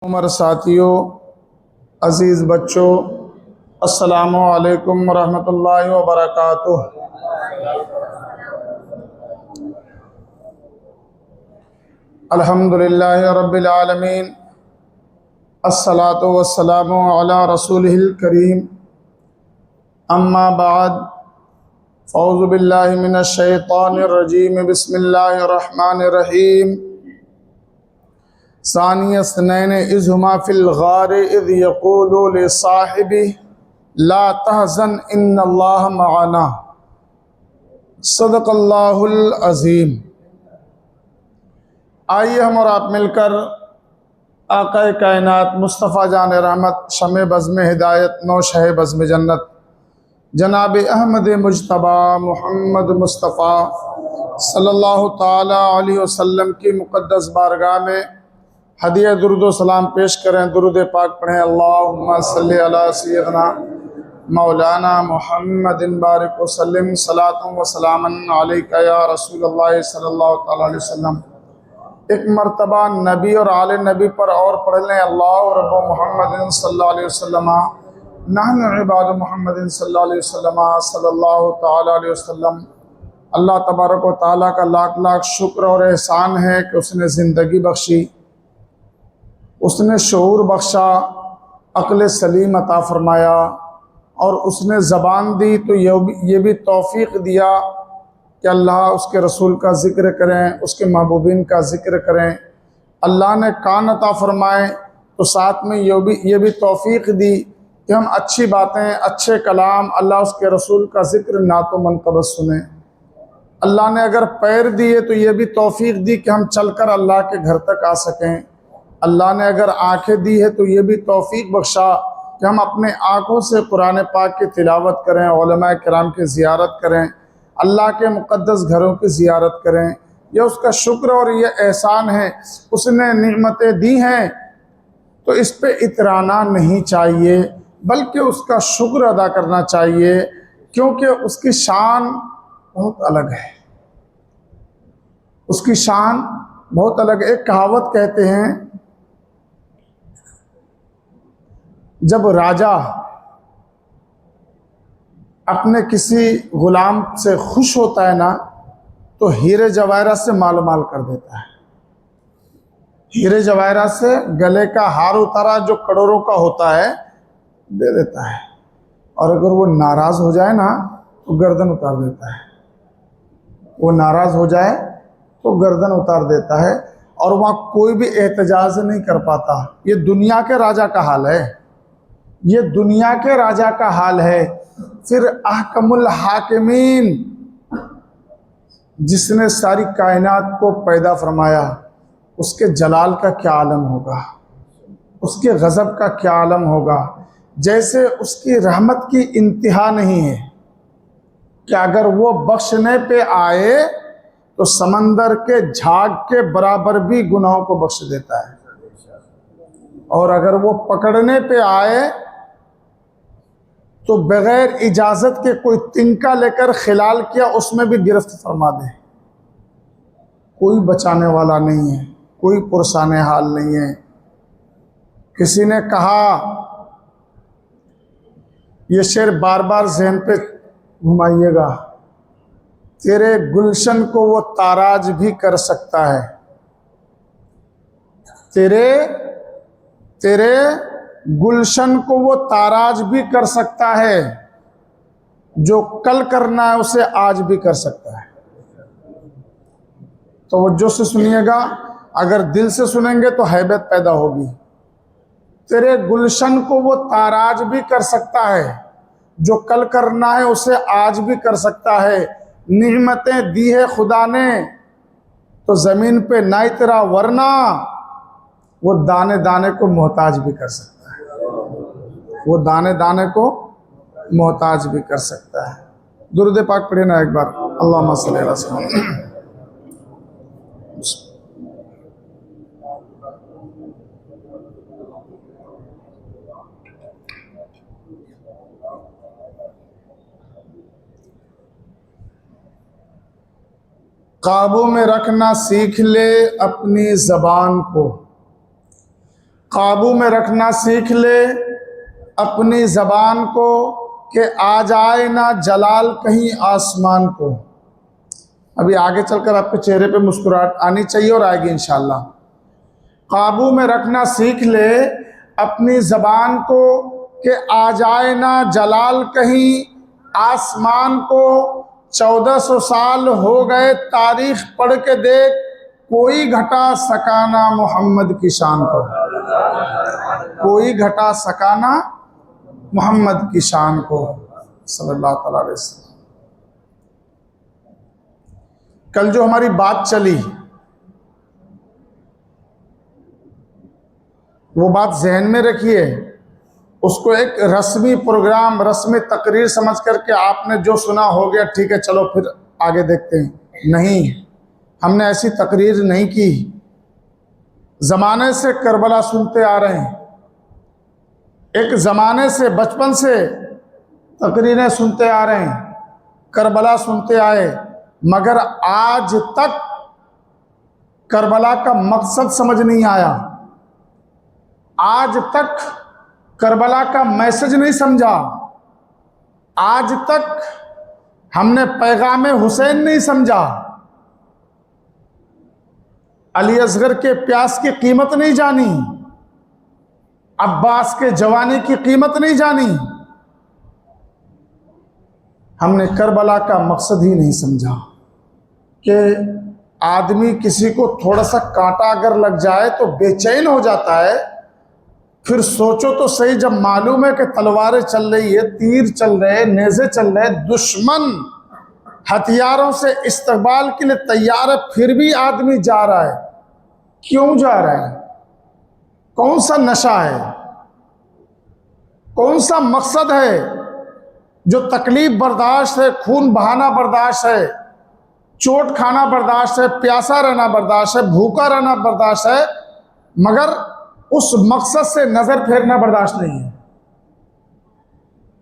उमर साथियों, अज़ीज़ बच्चों, अस्सलामु अलैकुम वरहमतुल्लाहि वबरकातुह। अल्हम्दुलिल्लाहि रब्बिल आलमीन, अस्सलातु वस्सलामु अला रसूलिहिल करीम, अम्मा बाद, फ़ौज़ु बिल्लाहि मिनश शैतानिर रजीम, बिस्मिल्लाहिर रहमानिर रहीम। सानिय स्नैन इज़ हुमा फ़िल गार इज़ यक़ूलु लिसाहिबिही ला तहज़न इन्नल्लाह मअना। सदक़ल्लाहुल अज़ीम। आइए हम और आप मिलकर आक़ाए कायनात मुस्तफ़ा जान रहमत शमे बज़्म हिदायत नौ शह बज़्म जन्नत जनाब अहमद मुज्तबा मोहम्मद मुस्तफ़ा सल्लल्लाहु ताला अलैहि वसल्लम की मुक़द्दस बारगाह में हदिया दुरूद व सलाम पेश करें। दुरूद पाक पढ़ें। अल्लाहुम्मा सल्लि अला सय्यदना मौलाना मुहम्मदिन बारिक वसल्लिम सलातुम व सलामन अलैका या रसूलल्लाह सल्लल्लाहु ताला अलैहि वसल्लम। एक मरतबा नबी और आले नबी पर और पढ़ लें। अल्लाह रब्बु मुहम्मदिन सल्लल्लाहु अलैहि वसल्लम नहनु इबादु मुहम्मदिन सल्लल्लाहु अलैहि वसल्लम सल्लल्लाहु ताला अलैहि वसल्लम। अल्लाह तबारक व तआला का लाख लाख शुक्र और एहसान है कि उसने ज़िंदगी बख्शी, उसने शऊर बख्शा, अक्ल सलीम अता फरमाया और उसने ज़बान दी तो ये भी तौफ़ीक़ दिया कि अल्लाह उसके रसूल का ज़िक्र करें, उसके महबूबीन का ज़िक्र करें। अल्लाह ने कान अता फरमाए तो साथ में ये भी तौफ़ीक़ दी कि हम अच्छी बातें, अच्छे कलाम, अल्लाह उसके रसूल का ज़िक्र नातो मनक़बत सुने। अल्लाह ने अगर पैर दिए तो ये भी तौफ़ीक़ दी कि हम चलकर अल्लाह के घर तक आ सकें। अल्लाह ने अगर आँखें दी है तो ये भी तौफ़ीक़ बख्शा कि हम अपने आँखों से कुरान पाक की तिलावत करें, उलमा किराम की ज़ियारत करें, अल्लाह के मुक़द्दस घरों की ज़ियारत करें। यह उसका शुक्र और यह एहसान है। उसने निअमतें दी हैं तो इस पे इतराना नहीं चाहिए, बल्कि उसका शुक्र अदा करना चाहिए, क्योंकि उसकी शान बहुत अलग है। उसकी शान बहुत अलग है। एक कहावत कहते हैं, जब राजा अपने किसी गुलाम से खुश होता है ना, तो हीरे जवाहरात से माल माल कर देता है। हीरे जवाहरात से गले का हार उतारा जो करोड़ों का होता है दे देता है, और अगर वो नाराज़ हो जाए ना तो गर्दन उतार देता है। वो नाराज़ हो जाए तो गर्दन उतार देता है और वहाँ कोई भी एहतजाज नहीं कर पाता। ये दुनिया के राजा का हाल है। ये दुनिया के राजा का हाल है। फिर अहकमुल हाकिमीन, जिसने सारी कायनात को पैदा फरमाया, उसके जलाल का क्या आलम होगा, उसके गज़ब का क्या आलम होगा। जैसे उसकी रहमत की इंतहा नहीं है कि अगर वो बख्शने पे आए तो समंदर के झाग के बराबर भी गुनाहों को बख्श देता है, और अगर वो पकड़ने पे आए तो बगैर इजाज़त के कोई तिनका लेकर खिलाल किया उसमें भी गिरफ्त फरमा दे। कोई बचाने वाला नहीं है, कोई पुरसाने हाल नहीं है। किसी ने कहा, ये शेर बार बार जहन पे घुमाइएगा, तेरे गुलशन को वो ताराज भी कर सकता है। तेरे गुलशन को वो ताराज भी कर सकता है। जो कल करना है उसे आज भी कर सकता है। तो वो जो से सुनिएगा, अगर दिल से सुनेंगे तो हैबत पैदा होगी। तेरे गुलशन को वो ताराज भी कर सकता है, जो कल करना है उसे आज भी कर सकता है। निअमतें दी है खुदा ने तो ज़मीन पे ना तेरा, वरना वो दाने दाने को मोहताज भी कर सकता है। वो दाने दाने को मोहताज भी कर सकता है। दुरूद पाक पढ़े ना एक बार। अल्लाहुम्मा सल्लि अला सय्यिदना। काबू में रखना सीख ले अपनी ज़बान को, काबू में रखना सीख ले अपनी ज़बान को कि आ जाए ना जलाल कहीं आसमान को। अभी आगे चलकर आपके चेहरे पे मुस्कुराहट आनी चाहिए और आएगी इंशाल्लाह। काबू में रखना सीख ले अपनी ज़बान को कि आ जाए ना जलाल कहीं आसमान को। 1400 साल हो गए तारीख पढ़ के देख, कोई घटा सकाना मोहम्मद की शान को। कोई घटा सकाना मोहम्मद की शान को सल्लल्लाहु अलैहि वसल्लम। कल जो हमारी बात चली वो बात जहन में रखिए, उसको एक रस्मी प्रोग्राम, रस्मी तकरीर समझ करके आपने जो सुना हो गया ठीक है चलो फिर आगे देखते हैं। नहीं, हमने ऐसी तकरीर नहीं की। ज़माने से करबला सुनते आ रहे हैं, एक ज़माने से बचपन से तकरीरें सुनते आ रहे हैं, करबला सुनते आए, मगर आज तक करबला का मकसद समझ नहीं आया। आज तक करबला का मैसेज नहीं समझा। आज तक हमने पैगाम हुसैन नहीं समझा। अली असगर के प्यास की कीमत नहीं जानी, अब्बास के जवानी की कीमत नहीं जानी। हमने करबला का मकसद ही नहीं समझा कि आदमी किसी को थोड़ा सा कांटा अगर लग जाए तो बेचैन हो जाता है। फिर सोचो तो सही, जब मालूम है कि तलवारें चल रही है, तीर चल रहे, नेज़े चल रहे, दुश्मन हथियारों से इस्तकबाल के लिए तैयार है, फिर भी आदमी जा रहा है। क्यों जा रहा है? कौन सा नशा है? कौन सा मकसद है? जो तकलीफ बर्दाश्त है, खून बहाना बर्दाश्त है, चोट खाना बर्दाश्त है, प्यासा रहना बर्दाश्त है, भूखा रहना बर्दाश्त है, मगर उस मकसद से नजर फेरना बर्दाश्त नहीं है।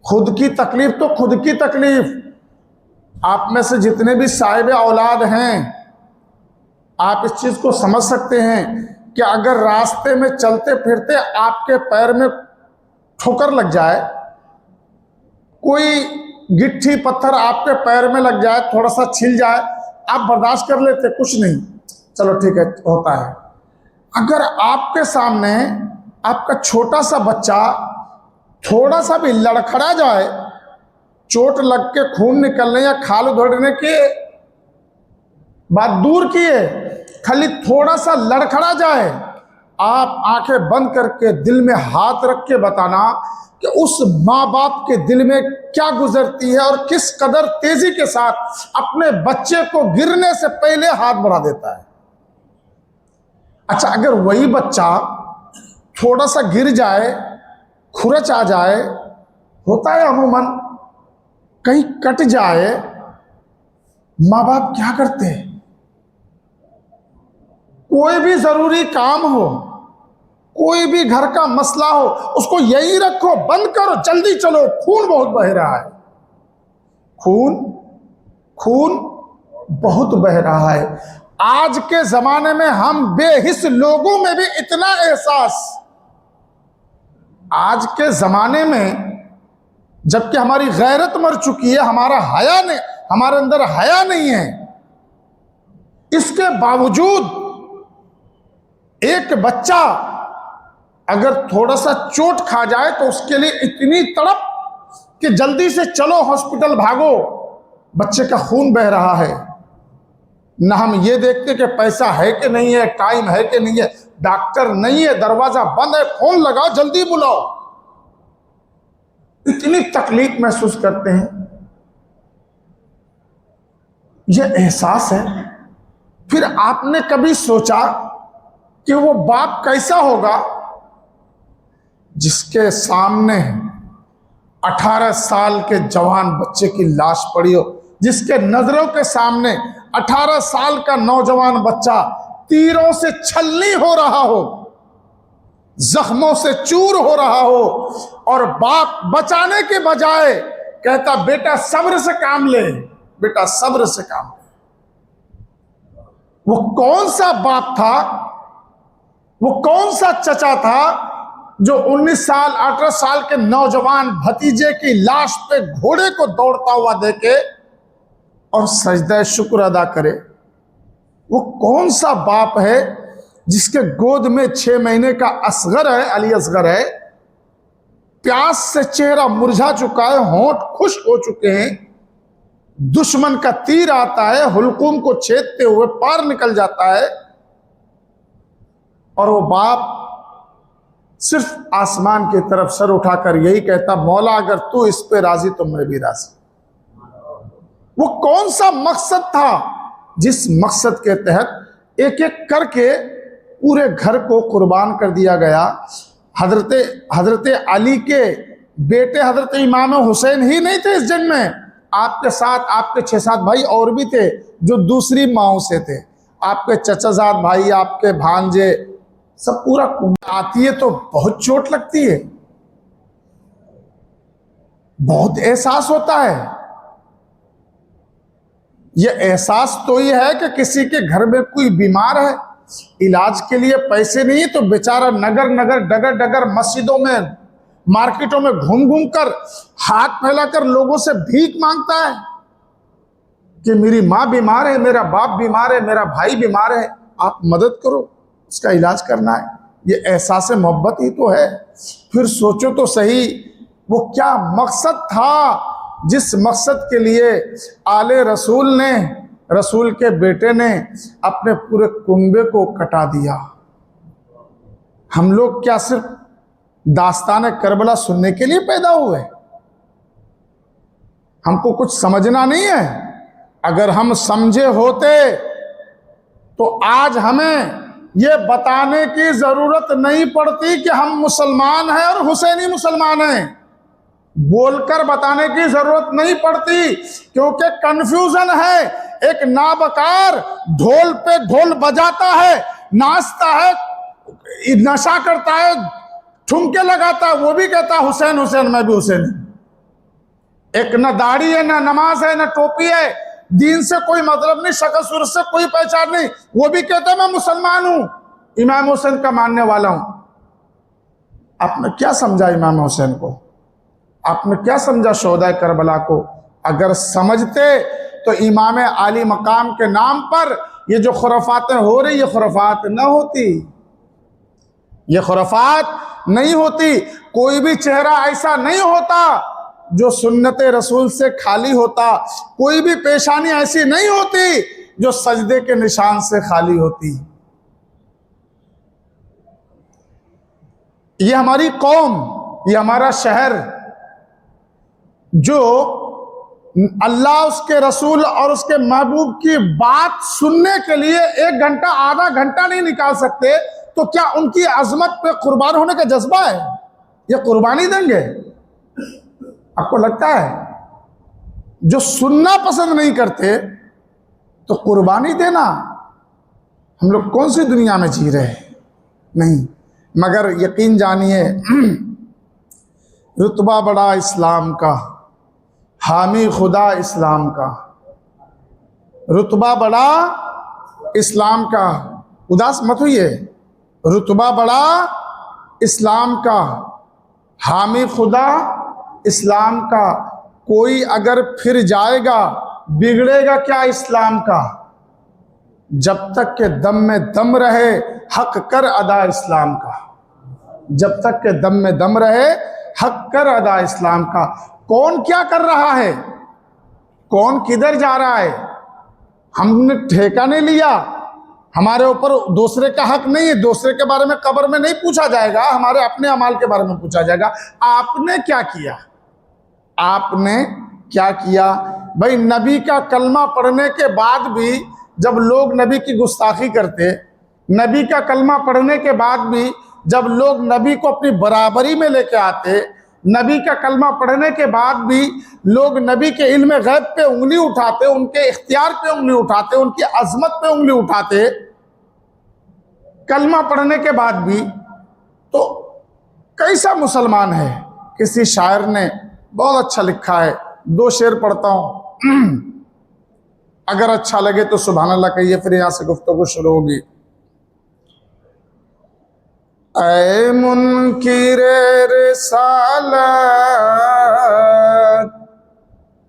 खुद की तकलीफ तो खुद की तकलीफ। आप में से जितने भी साहिब औलाद हैं, आप इस चीज को समझ सकते हैं कि अगर रास्ते में चलते फिरते आपके पैर में ठोकर लग जाए, कोई गिट्टी पत्थर आपके पैर में लग जाए, थोड़ा सा छिल जाए, आप बर्दाश्त कर लेते, कुछ नहीं, चलो ठीक है, होता है। अगर आपके सामने आपका छोटा सा बच्चा थोड़ा सा भी लड़खड़ा जाए, चोट लग के खून निकलने या खाल उधड़ने की बात दूर किए, खाली थोड़ा सा लड़खड़ा जाए, आप आंखें बंद करके दिल में हाथ रख के बताना कि उस माँ बाप के दिल में क्या गुजरती है और किस कदर तेजी के साथ अपने बच्चे को गिरने से पहले हाथ बढ़ा देता है। अच्छा, अगर वही बच्चा थोड़ा सा गिर जाए, खुरच आ जाए, होता है अमूमन, कहीं कट जाए, माँ बाप क्या करते हैं? कोई भी जरूरी काम हो, कोई भी घर का मसला हो, उसको यही रखो, बंद करो, जल्दी चलो, खून बहुत बह रहा है, खून बहुत बह रहा है। आज के जमाने में हम बेहिस लोगों में भी इतना एहसास, आज के जमाने में जबकि हमारी गैरत मर चुकी है, हमारा हया नहीं, हमारे अंदर हया नहीं है, इसके बावजूद एक बच्चा अगर थोड़ा सा चोट खा जाए तो उसके लिए इतनी तड़प कि जल्दी से चलो हॉस्पिटल भागो, बच्चे का खून बह रहा है। ना हम ये देखते कि पैसा है कि नहीं है, टाइम है कि नहीं है, डॉक्टर नहीं है, दरवाजा बंद है, फोन लगाओ, जल्दी बुलाओ। इतनी तकलीफ महसूस करते हैं, यह एहसास है। फिर आपने कभी सोचा कि वो बाप कैसा होगा जिसके सामने 18 साल के जवान बच्चे की लाश पड़ी हो, जिसके नजरों के सामने 18 साल का नौजवान बच्चा तीरों से छलनी हो रहा हो, जख्मों से चूर हो रहा हो, और बाप बचाने के बजाय कहता बेटा सब्र से काम ले, बेटा सब्र से काम ले। वो कौन सा बाप था वो कौन सा चचा था जो 19 साल 18 साल के नौजवान भतीजे की लाश पे घोड़े को दौड़ता हुआ देखे और सजदा शुक्र अदा करे? वो कौन सा बाप है जिसके गोद में 6 महीने का असगर है, अली असगर है, प्यास से चेहरा मुरझा चुका है, होंठ खुश्क हो चुके हैं, दुश्मन का तीर आता है, हुलकुम को छेदते हुए पार निकल जाता है, और वो बाप सिर्फ आसमान की तरफ सर उठाकर यही कहता, मौला अगर तू इस पे राजी तो मैं भी राजी। वो कौन सा मकसद था जिस मकसद के तहत एक एक करके पूरे घर को कुर्बान कर दिया गया? हजरत अली के बेटे हजरत इमाम हुसैन ही नहीं थे इस जंग में, आपके साथ आपके 6-7 भाई और भी थे जो दूसरी माओं से थे, आपके चचाजाद भाई, आपके भांजे, सब पूरा आती है तो बहुत चोट लगती है, बहुत एहसास होता है। यह एहसास तो ये है कि किसी के घर में कोई बीमार है, इलाज के लिए पैसे नहीं है, तो बेचारा नगर नगर डगर डगर मस्जिदों में मार्केटों में घूम घूम कर हाथ फैलाकर लोगों से भीख मांगता है कि मेरी माँ बीमार है, मेरा बाप बीमार है, मेरा भाई बीमार है, आप मदद करो, उसका इलाज करना है। ये एहसास मोहब्बत ही तो है। फिर सोचो तो सही, वो क्या मकसद था जिस मकसद के लिए आले रसूल ने, रसूल के बेटे ने अपने पूरे कुंबे को कटा दिया। हम लोग क्या सिर्फ दास्तान करबला सुनने के लिए पैदा हुए? हमको कुछ समझना नहीं है? अगर हम समझे होते तो आज हमें यह बताने की जरूरत नहीं पड़ती कि हम मुसलमान हैं और हुसैनी मुसलमान हैं। बोलकर बताने की जरूरत नहीं पड़ती, क्योंकि कंफ्यूजन है। एक नाबकार ढोल पे ढोल बजाता है, नाचता है, नशा करता है, ठुमके लगाता है, वो भी कहता है हुसैन हुसैन, मैं भी हुसैन। एक न दाढ़ी है, न नमाज है, न टोपी है, दीन से कोई मतलब नहीं, शक्ल सूरत से कोई पहचान नहीं, वो भी कहता है मैं मुसलमान हूं, इमाम हुसैन का मानने वाला हूं। आपने क्या समझा इमाम हुसैन को? आपने क्या समझा शोहदा करबला को? अगर समझते तो इमाम आली मकाम के नाम पर ये जो खुराफातें हो रही, ये खुराफात न होती, ये खुराफात नहीं होती। कोई भी चेहरा ऐसा नहीं होता जो सुन्नत रसूल से खाली होता, कोई भी पेशानी ऐसी नहीं होती जो सजदे के निशान से खाली होती। ये हमारी कौम, ये हमारा शहर, जो अल्लाह, उसके रसूल और उसके महबूब की बात सुनने के लिए 1 घंटा आधा घंटा नहीं निकाल सकते, तो क्या उनकी अजमत पे कुर्बान होने का जज्बा है? ये कुर्बानी देंगे? आपको लगता है जो सुनना पसंद नहीं करते तो कुर्बानी देना? हम लोग कौन सी दुनिया में जी रहे हैं? नहीं, मगर यकीन जानिए रुतबा बड़ा इस्लाम का, हामी खुदा इस्लाम का, रुतबा बड़ा इस्लाम का। उदास मत होइए, रुतबा बड़ा इस्लाम का, हामी खुदा इस्लाम का। कोई अगर फिर जाएगा, बिगड़ेगा क्या इस्लाम का? जब तक के दम में दम रहे, हक कर अदा इस्लाम का। जब तक के दम में दम रहे, हक कर अदा इस्लाम का। कौन क्या कर रहा है, कौन किधर जा रहा है, हमने ठेका नहीं लिया। हमारे ऊपर दूसरे का हक नहीं है, दूसरे के बारे में कब्र में नहीं पूछा जाएगा, हमारे अपने अमाल के बारे में पूछा जाएगा। आपने क्या किया, आपने क्या किया? भाई, नबी का कलमा पढ़ने के बाद भी जब लोग नबी की गुस्ताखी करते, नबी का कलमा पढ़ने के बाद भी जब लोग नबी को अपनी बराबरी में लेके आते, नबी का कलमा पढ़ने के बाद भी लोग नबी के इल्म गैब पे उंगली उठाते, उनके इख्तियार पे उंगली उठाते, उनकी अजमत पे उंगली उठाते, कलमा पढ़ने के बाद भी, तो कैसा मुसलमान है? किसी शायर ने बहुत अच्छा लिखा है, 2 शेर पढ़ता हूं, अगर अच्छा लगे तो सुभान अल्लाह कहिए, फिर यहां से गुफ्तगू शुरू होगी। ऐ मुनकिरे रिसालत,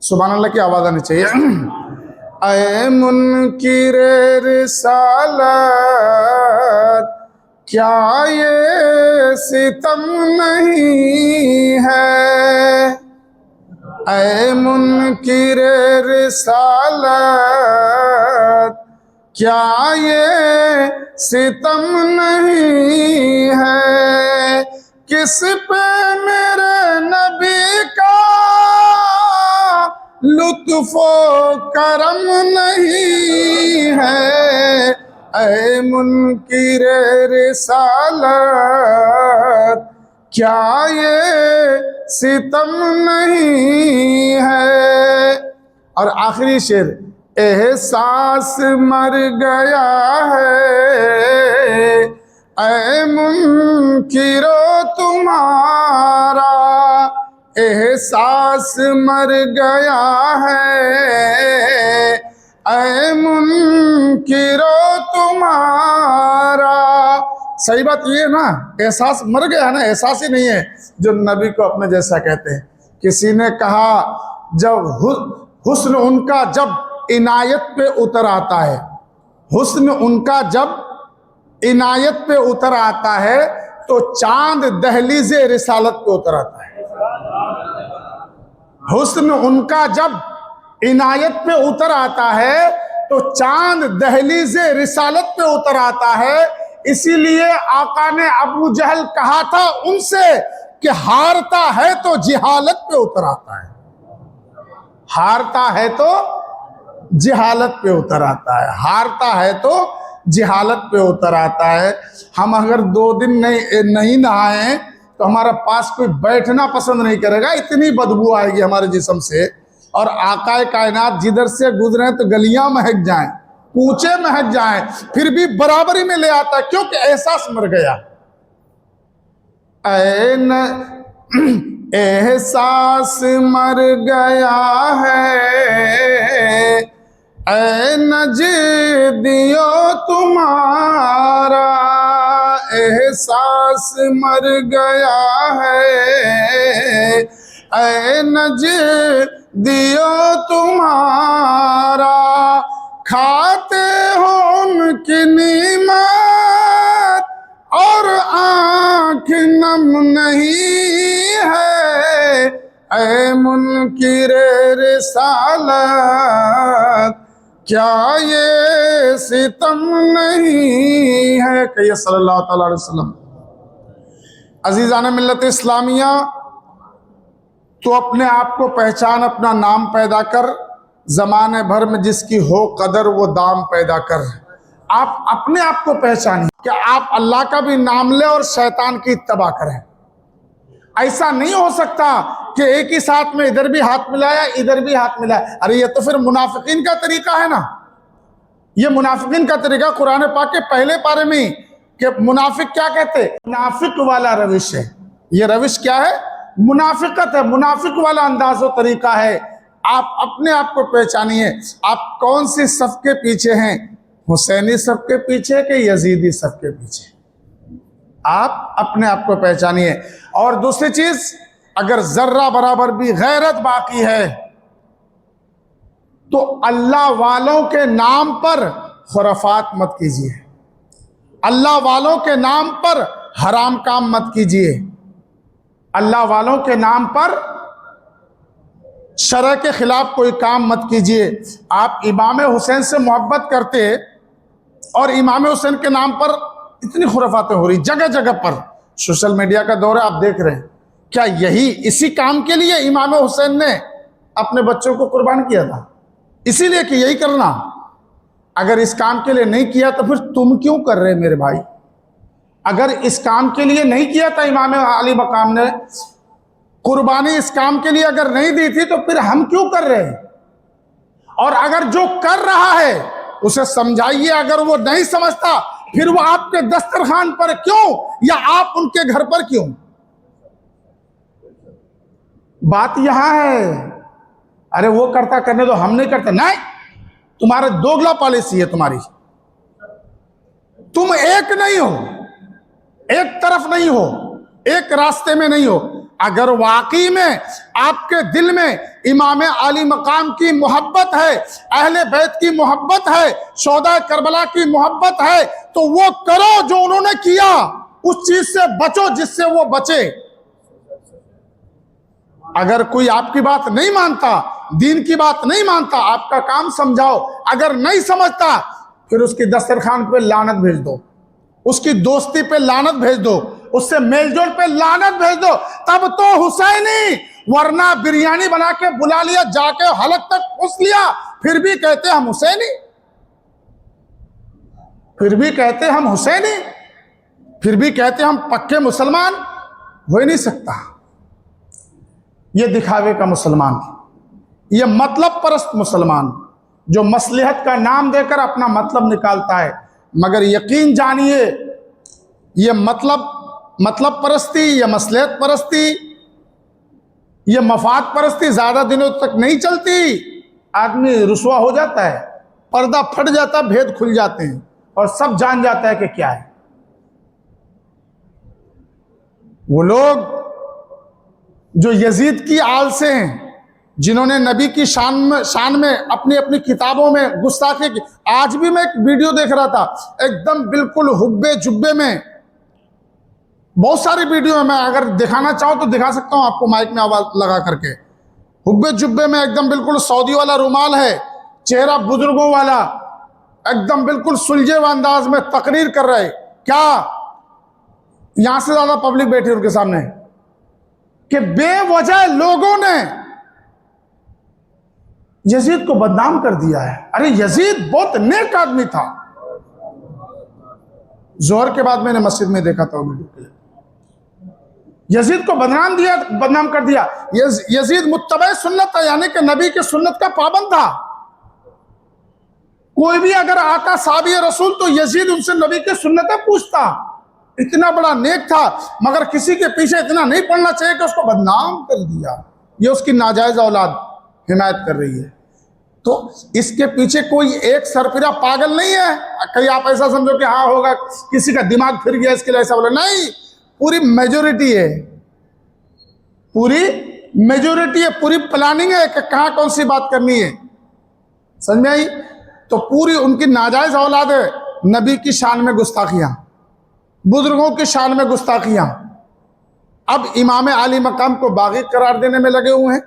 सुभान अल्लाह की आवाज़ आनी चाहिए। ऐ मुनकिरे रिसालत, क्या ये सितम नहीं है? ऐ मुनकिरे रिसालत, क्या ये सितम नहीं है? किस पे मेरे नबी का लुत्फो करम नहीं है? ऐ मुनकिरे रिसालत, क्या ये सितम नहीं है? और आखिरी शेर, एहसास मर गया है ऐ मुनकिरो तुम्हारा, एहसास मर गया है ऐ मुनकिरो तुम्हारा। सही बात ये है ना, एहसास मर गया ना, एहसास ही नहीं है जो नबी को अपने जैसा कहते हैं। किसी ने कहा जब हुस्न उनका जब इनायत पे उतर आता है, हुस्न उनका जब इनायत पे उतर आता है तो चांद दहलीज़े रिसालत पे उतर आता है। हुस्न उनका जब इनायत पे उतर आता है तो चांद दहलीज़े रिसालत पे उतर आता है। इसीलिए आका ने अबू जहल कहा था उनसे कि हारता है तो जिहालत पे उतर आता है, हारता है तो जिहालत पे उतर आता है, हारता है तो जिहालत पे उतर आता है। हम अगर 2 दिन नहीं नहाए तो हमारा पास कोई बैठना पसंद नहीं करेगा, इतनी बदबू आएगी हमारे जिस्म से। और आकाए कायनात जिधर से गुजरे तो गलियां महक जाएं, कूचे महक जाएं, फिर भी बराबरी में ले आता है, क्योंकि एहसास मर गया। एहसास मर गया है ऐ नजदियो तुम्हारा, एहसास मर गया है ऐ नजदियो तुम्हारा। खाते हो उनकी नीमत और आँख नम नहीं है ऐ मुनकिरे रिसालत, क्या ये सितम नहीं है? कहिए सल्लल्लाहु अलैहि वसल्लम। अजीज़ान मिल्लत इस्लामिया, तो अपने आप को पहचान, अपना नाम पैदा कर, ज़माने भर में जिसकी हो कदर वो दाम पैदा कर। आप अपने आप को पहचानिए कि आप अल्लाह का भी नाम ले और शैतान की इत्तबा करें। ऐसा नहीं हो सकता कि एक ही साथ में इधर भी हाथ मिलाया इधर भी हाथ मिलाया। अरे ये तो फिर मुनाफिकीन का तरीका है ना, ये मुनाफिकीन का तरीका। कुरान पाक के पहले पारे में कि मुनाफिक क्या कहते, मुनाफिक वाला रविश है। ये रविश क्या है? मुनाफिकत है, मुनाफिक वाला अंदाज और तरीका है। आप अपने आप को पहचानिए, आप कौन सी सफ के पीछे हैं, हुसैनी सफ के पीछे के यजीदी सफ के पीछे? आप अपने आप को पहचानिए। और दूसरी चीज, अगर जर्रा बराबर भी गैरत बाकी है तो अल्लाह वालों के नाम पर खुराफात मत कीजिए, अल्लाह वालों के नाम पर हराम काम मत कीजिए, अल्लाह वालों के नाम पर शरअ के खिलाफ कोई काम मत कीजिए। आप इमाम हुसैन से मोहब्बत करते और इमाम हुसैन के नाम पर इतनी खुराफातें हो रही जगह जगह पर, सोशल मीडिया का दौर है, आप देख रहे हैं। क्या यही इसी काम के लिए इमाम हुसैन ने अपने बच्चों को कुर्बान किया था? इसीलिए कि यही करना। अगर इस काम के लिए नहीं किया तो फिर तुम क्यों कर रहे मेरे भाई? अगर इस काम के लिए नहीं किया था इमाम अली मकाम ने कुर्बानी, इस काम के लिए अगर नहीं दी थी तो फिर हम क्यों कर रहे हैं? और अगर जो कर रहा है उसे समझाइए, अगर वो नहीं समझता फिर वो आपके दस्तरखान पर क्यों या आप उनके घर पर क्यों? बात यहां है। अरे वो करता करने दो, हम नहीं करते। नहीं, तुम्हारे दोगला पॉलिसी है तुम्हारी, तुम एक नहीं हो। एक तरफ नहीं हो, एक रास्ते में नहीं हो। अगर वाकई में आपके दिल में इमाम आली मकाम की मोहब्बत है, अहले बैत की मोहब्बत है, शोहदा करबला की मोहब्बत है, तो वो करो जो उन्होंने किया, उस चीज से बचो जिससे वो बचे। अगर कोई आपकी बात नहीं मानता, दीन की बात नहीं मानता, आपका काम समझाओ। अगर नहीं समझता फिर उसकी दस्तरखान पे लानत भेज दो, उसकी दोस्ती पे लानत भेज दो, उससे मेलजोल पे लानत भेज दो, तब तो हुसैनी। वरना बिरयानी बना के बुला लिया, जाके हलक तक घुस लिया, फिर भी कहते हम हुसैनी, फिर भी कहते हम हुसैनी, फिर भी कहते हम पक्के मुसलमान। हो ही नहीं सकता। ये दिखावे का मुसलमान, ये मतलब परस्त मुसलमान, जो मसलहत का नाम देकर अपना मतलब निकालता है। मगर यकीन जानिए, ये मतलब परस्ती, ये मसलहत परस्ती, ये मफाद परस्ती ज्यादा दिनों तक नहीं चलती। आदमी रुसवा हो जाता है, पर्दा फट जाता, भेद खुल जाते हैं और सब जान जाता है कि क्या है। वो लोग जो यजीद की आल से हैं, जिन्होंने नबी की शान में अपनी अपनी किताबों में गुस्ताखी की। आज भी मैं एक वीडियो देख रहा था, एकदम बिल्कुल हुब्बे जुब्बे में, बहुत सारी वीडियो है, मैं अगर दिखाना चाहूं तो दिखा सकता हूं आपको माइक में आवाज लगा करके। हुब्बे जुब्बे में एकदम बिल्कुल सऊदी वाला रुमाल है, चेहरा बुजुर्गों वाला, एकदम बिल्कुल सुलझे हुए अंदाज में तकरीर कर रहे। क्या यहां से ज्यादा पब्लिक बैठी उनके सामने कि बेवजह लोगों ने यजीद को बदनाम कर दिया है। अरे यजीद बहुत नेक आदमी था। जोहर के बाद मैंने मस्जिद में देखा था वीडियो के लिए। यजीद को बदनाम कर दिया। यजीद मुत्तबे सुन्नत था, यानी कि नबी की सुन्नत का पाबंद था। कोई भी अगर आता साहबी रसूल तो यजीद उनसे नबी की सुन्नतें पूछता। इतना बड़ा नेक था, मगर किसी के पीछे इतना नहीं पड़ना चाहिए कि उसको बदनाम कर दिया। ये उसकी नाजायज औलाद हिमायत कर रही है। तो इसके पीछे कोई एक सरफिरा पागल नहीं है। कहीं आप ऐसा समझो कि हाँ होगा, किसी का दिमाग फिर गया इसके लिए ऐसा बोला, नहीं। पूरी मेजोरिटी है, पूरी मेजोरिटी है, पूरी प्लानिंग है कि कहाँ कौन सी बात करनी है। समझ में आई? तो पूरी उनकी नाजायज औलाद है। नबी की शान में गुस्ताखियां, बुजुर्गों की शान में गुस्ताखियां। अब इमाम आली मकाम को बागी करार देने में लगे हुए हैं,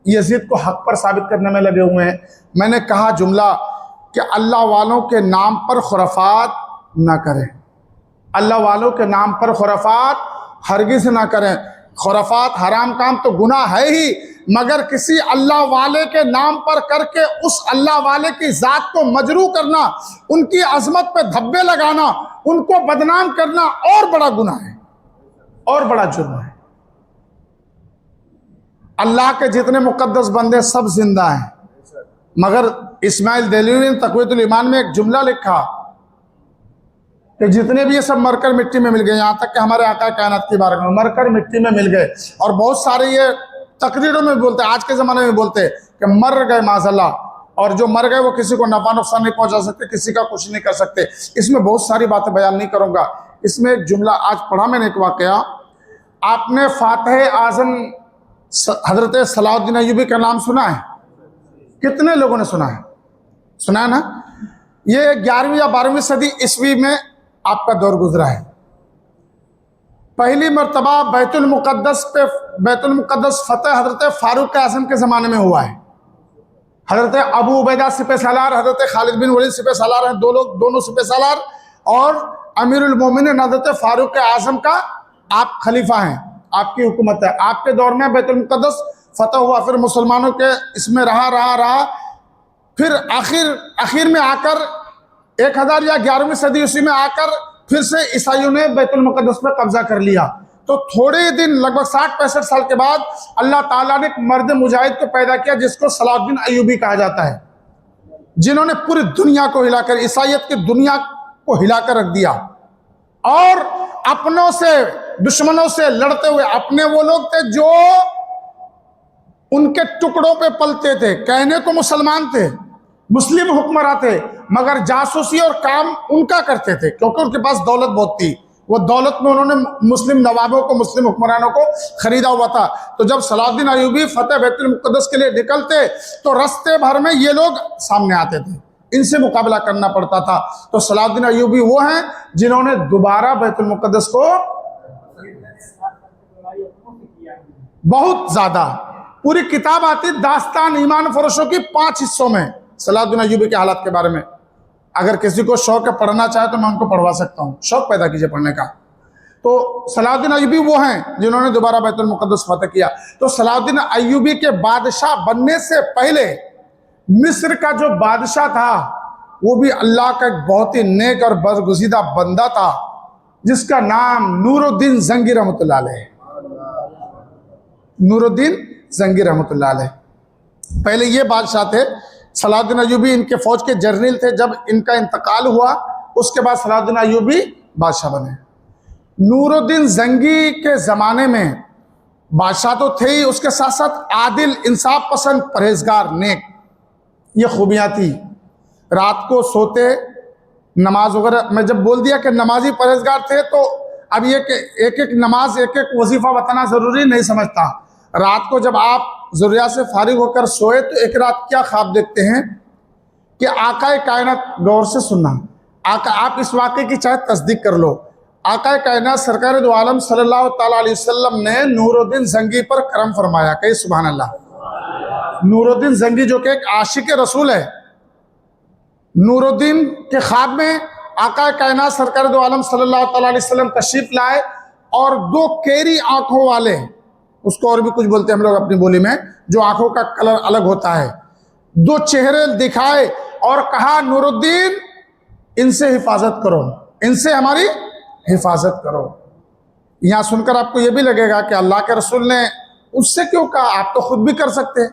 यजीद को हक पर साबित करने में लगे हुए हैं। मैंने कहा जुमला कि अल्लाह वालों के नाम पर खुराफात ना करें, अल्लाह वालों के नाम पर खुराफात हरगिज़ ना करें। खुराफात हराम काम तो गुनाह है ही, मगर किसी अल्लाह वाले के नाम पर करके उस अल्लाह वाले की ज़ात को मजरू करना, उनकी अजमत पे धब्बे लगाना, उनको बदनाम करना और बड़ा गुनाह है और बड़ा जुर्म है। अल्लाह के जितने मुकद्दस बंदे सब जिंदा हैं, मगर इस्माइल देलवी ने तक़वीतुल ईमान में एक जुमला लिखा कि जितने भी ये सब मरकर मिट्टी में मिल गए, यहाँ तक कि हमारे आका कायनात की बारगाह में मरकर मिट्टी में मिल गए। और बहुत सारे ये तकरीरों में बोलते, आज के ज़माने में बोलते कि मर गए माज़अल्लाह, और जो मर गए वो किसी को नफा नुकसान नहीं पहुँचा सकते, किसी का कुछ नहीं कर सकते। इसमें बहुत सारी बातें बयान नहीं करूँगा। इसमें एक जुमला आज पढ़ा मैंने, एक वाक़या। आपने फातिह आज़म हज़रत सलाहुद्दीन अय्यूबी का नाम सुना है? कितने लोगों ने सुना है? सुना है ना? ये 11वीं या 12वीं सदी ईस्वी में आपका दौर गुजरा है। पहली मर्तबा बैतुल मुक़द्दस फतेह हज़रत फारूक आज़म के ज़माने में हुआ है। हज़रत अबू उबैदा सिपह सालार, हज़रत खालिद बिन वलीद सिपह सालार हैं, दोनों सिपह सालार, और अमीरुल मोमिनीन हज़रत फारूक आज़म का आप खलीफा हैं, आपकी हुकूमत है। आपके दौर में बैतुल मुक़द्दस फतह हुआ, फिर मुसलमानों के इसमें रहा, फिर आखिर में आकर 1000 या 11वीं सदी उसी में आकर फिर से ईसाइयों ने बैतुल मुक़द्दस पर कब्जा कर लिया। तो थोड़े दिन, लगभग 60-65 साल के बाद अल्लाह ताला ने एक मर्द मुजाहिद को पैदा किया जिसको सलाहुद्दीन अय्यूबी कहा जाता है, जिन्होंने पूरी दुनिया को हिलाकर, ईसाइयत की दुनिया को हिलाकर रख दिया। और अपनों से, दुश्मनों से लड़ते हुए, अपने वो लोग थे जो उनके टुकड़ों पे पलते थे, कहने को मुसलमान थे, मुस्लिम हुक्मरान थे, मगर जासूसी और काम उनका करते थे, क्योंकि उनके पास दौलत बहुत थी। वो दौलत में उन्होंने मुस्लिम नवाबों को, मुस्लिम हुक्मरानों को खरीदा हुआ था। तो जब सलाउद्दीन अय्यूबी फतेह बैतुल मुक़द्दस के लिए निकलते तो रास्ते भर में ये लोग सामने आते थे, इनसे मुकाबला करना पड़ता था। तो सलाउद्दीन अय्यूबी वो हैं जिन्होंने दोबारा बैतुल मुक़द्दस को बहुत ज्यादा, पूरी किताब आती दास्तान ईमान फरोशों की 5 हिस्सों में सलाउद्दीन अय्यूबी के हालात के बारे में। अगर किसी को शौक है पढ़ना चाहे तो मैं उनको पढ़वा सकता हूँ, शौक पैदा कीजिए पढ़ने का। तो सलाउद्दीन अय्यूबी वो हैं जिन्होंने दोबारा बैतुल मुक़द्दस फतेह किया। तो सलाउद्दीन अय्यूबी के बादशाह बनने से पहले मिस्र का जो बादशाह था वो भी अल्लाह का एक बहुत ही नेक और बरगुज़ीदा बंदा था, जिसका नाम नूरुद्दीन ज़ंगी रहमतुल्लाह अलैह, नूरुद्दीन ज़ंगी रहमतुल्लाह अलैह। पहले ये बादशाह थे। सलाउद्दीन अय्यूबी इनके फौज के जर्नल थे। जब इनका इंतकाल हुआ उसके बाद सलाउद्दीन अय्यूबी बादशाह बने। नूरुद्दीन ज़ंगी के ज़माने में बादशाह तो थे ही, उसके साथ साथ आदिल, इंसाफ पसंद, परहेजगार, नेक, ये खूबियाँ थी। रात को सोते, नमाज वगैरह, मैं जब बोल दिया कि नमाजी परहेजगार थे तो अब ये कि एक एक नमाज, एक एक वजीफ़ा बताना ज़रूरी नहीं समझता। रात को जब आप ज़ुरिया से फारिग होकर सोए तो एक रात क्या ख्वाब देखते हैं कि आकाए कायनात, गौर से सुनना, आप इस वाक़े की चाहे तस्दीक कर लो, आकाए कायनात सरकार दो आलम सल्लल्लाहु ताला अलैहि वसल्लम ने नूरुद्दीन ज़ंगी पर करम फरमाया। कहीं सुभान अल्लाह। नूरुद्दीन ज़ंगी जो कि एक आशिक रसूल है, नूरुद्दीन के ख्वाब में आकाए कायनात सरकार दो आलम सल्लल्लाहु ताला अलैहि वसल्लम तशरीफ लाए और 2 केरी आंखों वाले, उसको और भी कुछ बोलते हैं हम लोग अपनी बोली में, जो आंखों का कलर अलग होता है, 2 चेहरे दिखाए और कहा नूरुद्दीन इनसे हिफाजत करो, इनसे हमारी हिफाजत करो। यहां सुनकर आपको यह भी लगेगा कि अल्लाह के रसूल ने उससे क्यों कहा, आप तो खुद भी कर सकते,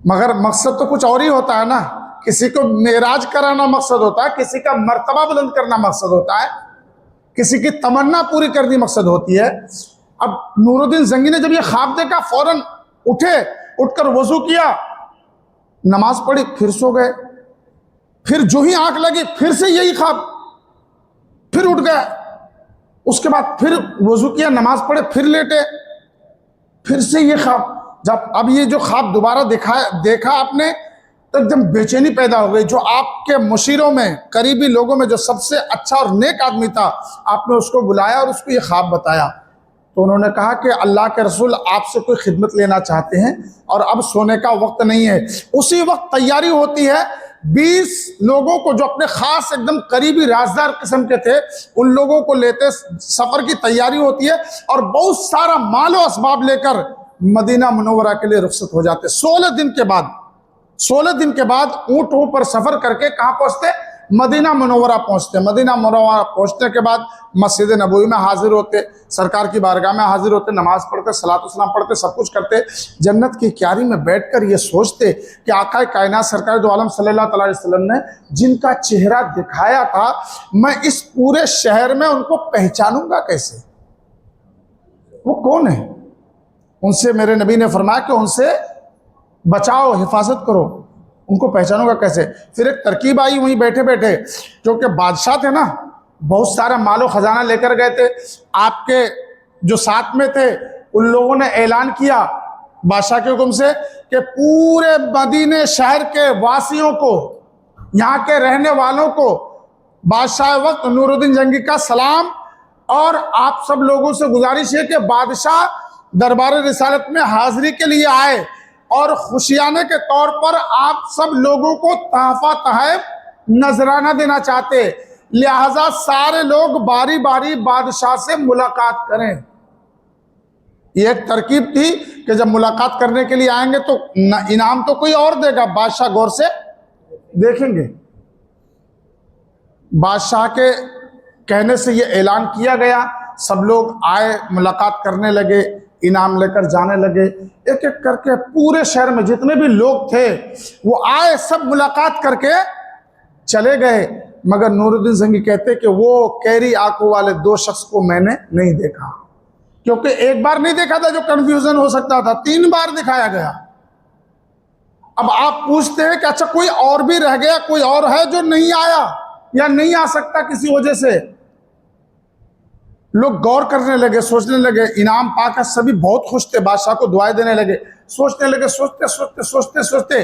मगर मकसद तो कुछ और ही होता है ना। किसी को मेराज कराना मकसद होता है, किसी का मर्तबा बुलंद करना मकसद होता है, किसी की तमन्ना पूरी करनी मकसद होती है। अब नूरुद्दीन ज़ंगी ने जब ये ख्वाब देखा फौरन उठे, उठकर वजू किया, नमाज पढ़ी, फिर सो गए। फिर जो ही आंख लगी फिर से यही ख्वाब, फिर उठ गए। उसके बाद फिर वजू किया, नमाज पढ़े, फिर लेटे, फिर से ये ख्वाब। जब अब ये जो ख्वाब दोबारा देखा आपने तो एकदम बेचैनी पैदा हो गई। जो आपके मुशीरों में, करीबी लोगों में जो सबसे अच्छा और नेक आदमी था, आपने उसको बुलाया और उसको ये ख्वाब बताया। तो उन्होंने कहा कि अल्लाह के रसूल आपसे कोई खिदमत लेना चाहते हैं और अब सोने का वक्त नहीं है। उसी वक्त तैयारी होती है, 20 लोगों को जो अपने खास एकदम करीबी राजदार किस्म के थे उन लोगों को लेते सफर की तैयारी होती है और बहुत सारा मालो असबाब लेकर मदीना मुनव्वरा के लिए रुखसत हो जाते। 16 दिन के बाद ऊँटों पर सफर करके कहाँ पहुंचते? मदीना मुनव्वरा पहुंचते। मदीना मुनव्वरा पहुंचने के बाद मस्जिद नबवी में हाजिर होते, सरकार की बारगाह में हाजिर होते, नमाज पढ़ते, सलात सलाम पढ़ते, सब कुछ करते। जन्नत की क्यारी में बैठकर ये सोचते कि आकाए कायनात सरकार दो आलम सल्लल्लाहु अलैहि वसल्लम ने जिनका चेहरा दिखाया था, मैं इस पूरे शहर में उनको पहचानूंगा कैसे? वो कौन है? उनसे मेरे नबी ने फरमाया कि उनसे बचाओ, हिफाजत करो, उनको पहचानूंगा कैसे? फिर एक तरकीब आई वहीं बैठे बैठे, क्योंकि बादशाह थे ना, बहुत सारा मालो खजाना लेकर गए थे। आपके जो साथ में थे उन लोगों ने ऐलान किया बादशाह के हुक्म से कि पूरे मदीने शहर के वासियों को, यहाँ के रहने वालों को बादशाह वक्त नूरुद्दीन ज़ंगी का सलाम, और आप सब लोगों से गुजारिश है कि बादशाह दरबार रिसालत में हाजिरी के लिए आए और खुशियाने के तौर पर आप सब लोगों को तहफा तहफ नजराना देना चाहते, लिहाजा सारे लोग बारी बारी बादशाह से मुलाकात करें। ये एक तरकीब थी कि जब मुलाकात करने के लिए आएंगे तो इनाम तो कोई और देगा, बादशाह गौर से देखेंगे। बादशाह के कहने से ये ऐलान किया गया, सब लोग आए, मुलाकात करने लगे, इनाम लेकर जाने लगे। एक एक करके पूरे शहर में जितने भी लोग थे वो आए, सब मुलाकात करके चले गए। मगर नूरुद्दीन ज़ंगी कहते कि वो कैरी आंखों वाले 2 शख्स को मैंने नहीं देखा, क्योंकि एक बार नहीं देखा था जो कंफ्यूजन हो सकता था, 3 बार दिखाया गया। अब आप पूछते हैं कि अच्छा कोई और भी रह गया, कोई और है जो नहीं आया या नहीं आ सकता किसी वजह से? लोग गौर करने लगे, सोचने लगे, इनाम पाकर सभी बहुत खुश थे, बादशाह को दुआएं देने लगे। सोचने लगे, सोचते सोचते सोचते सोचते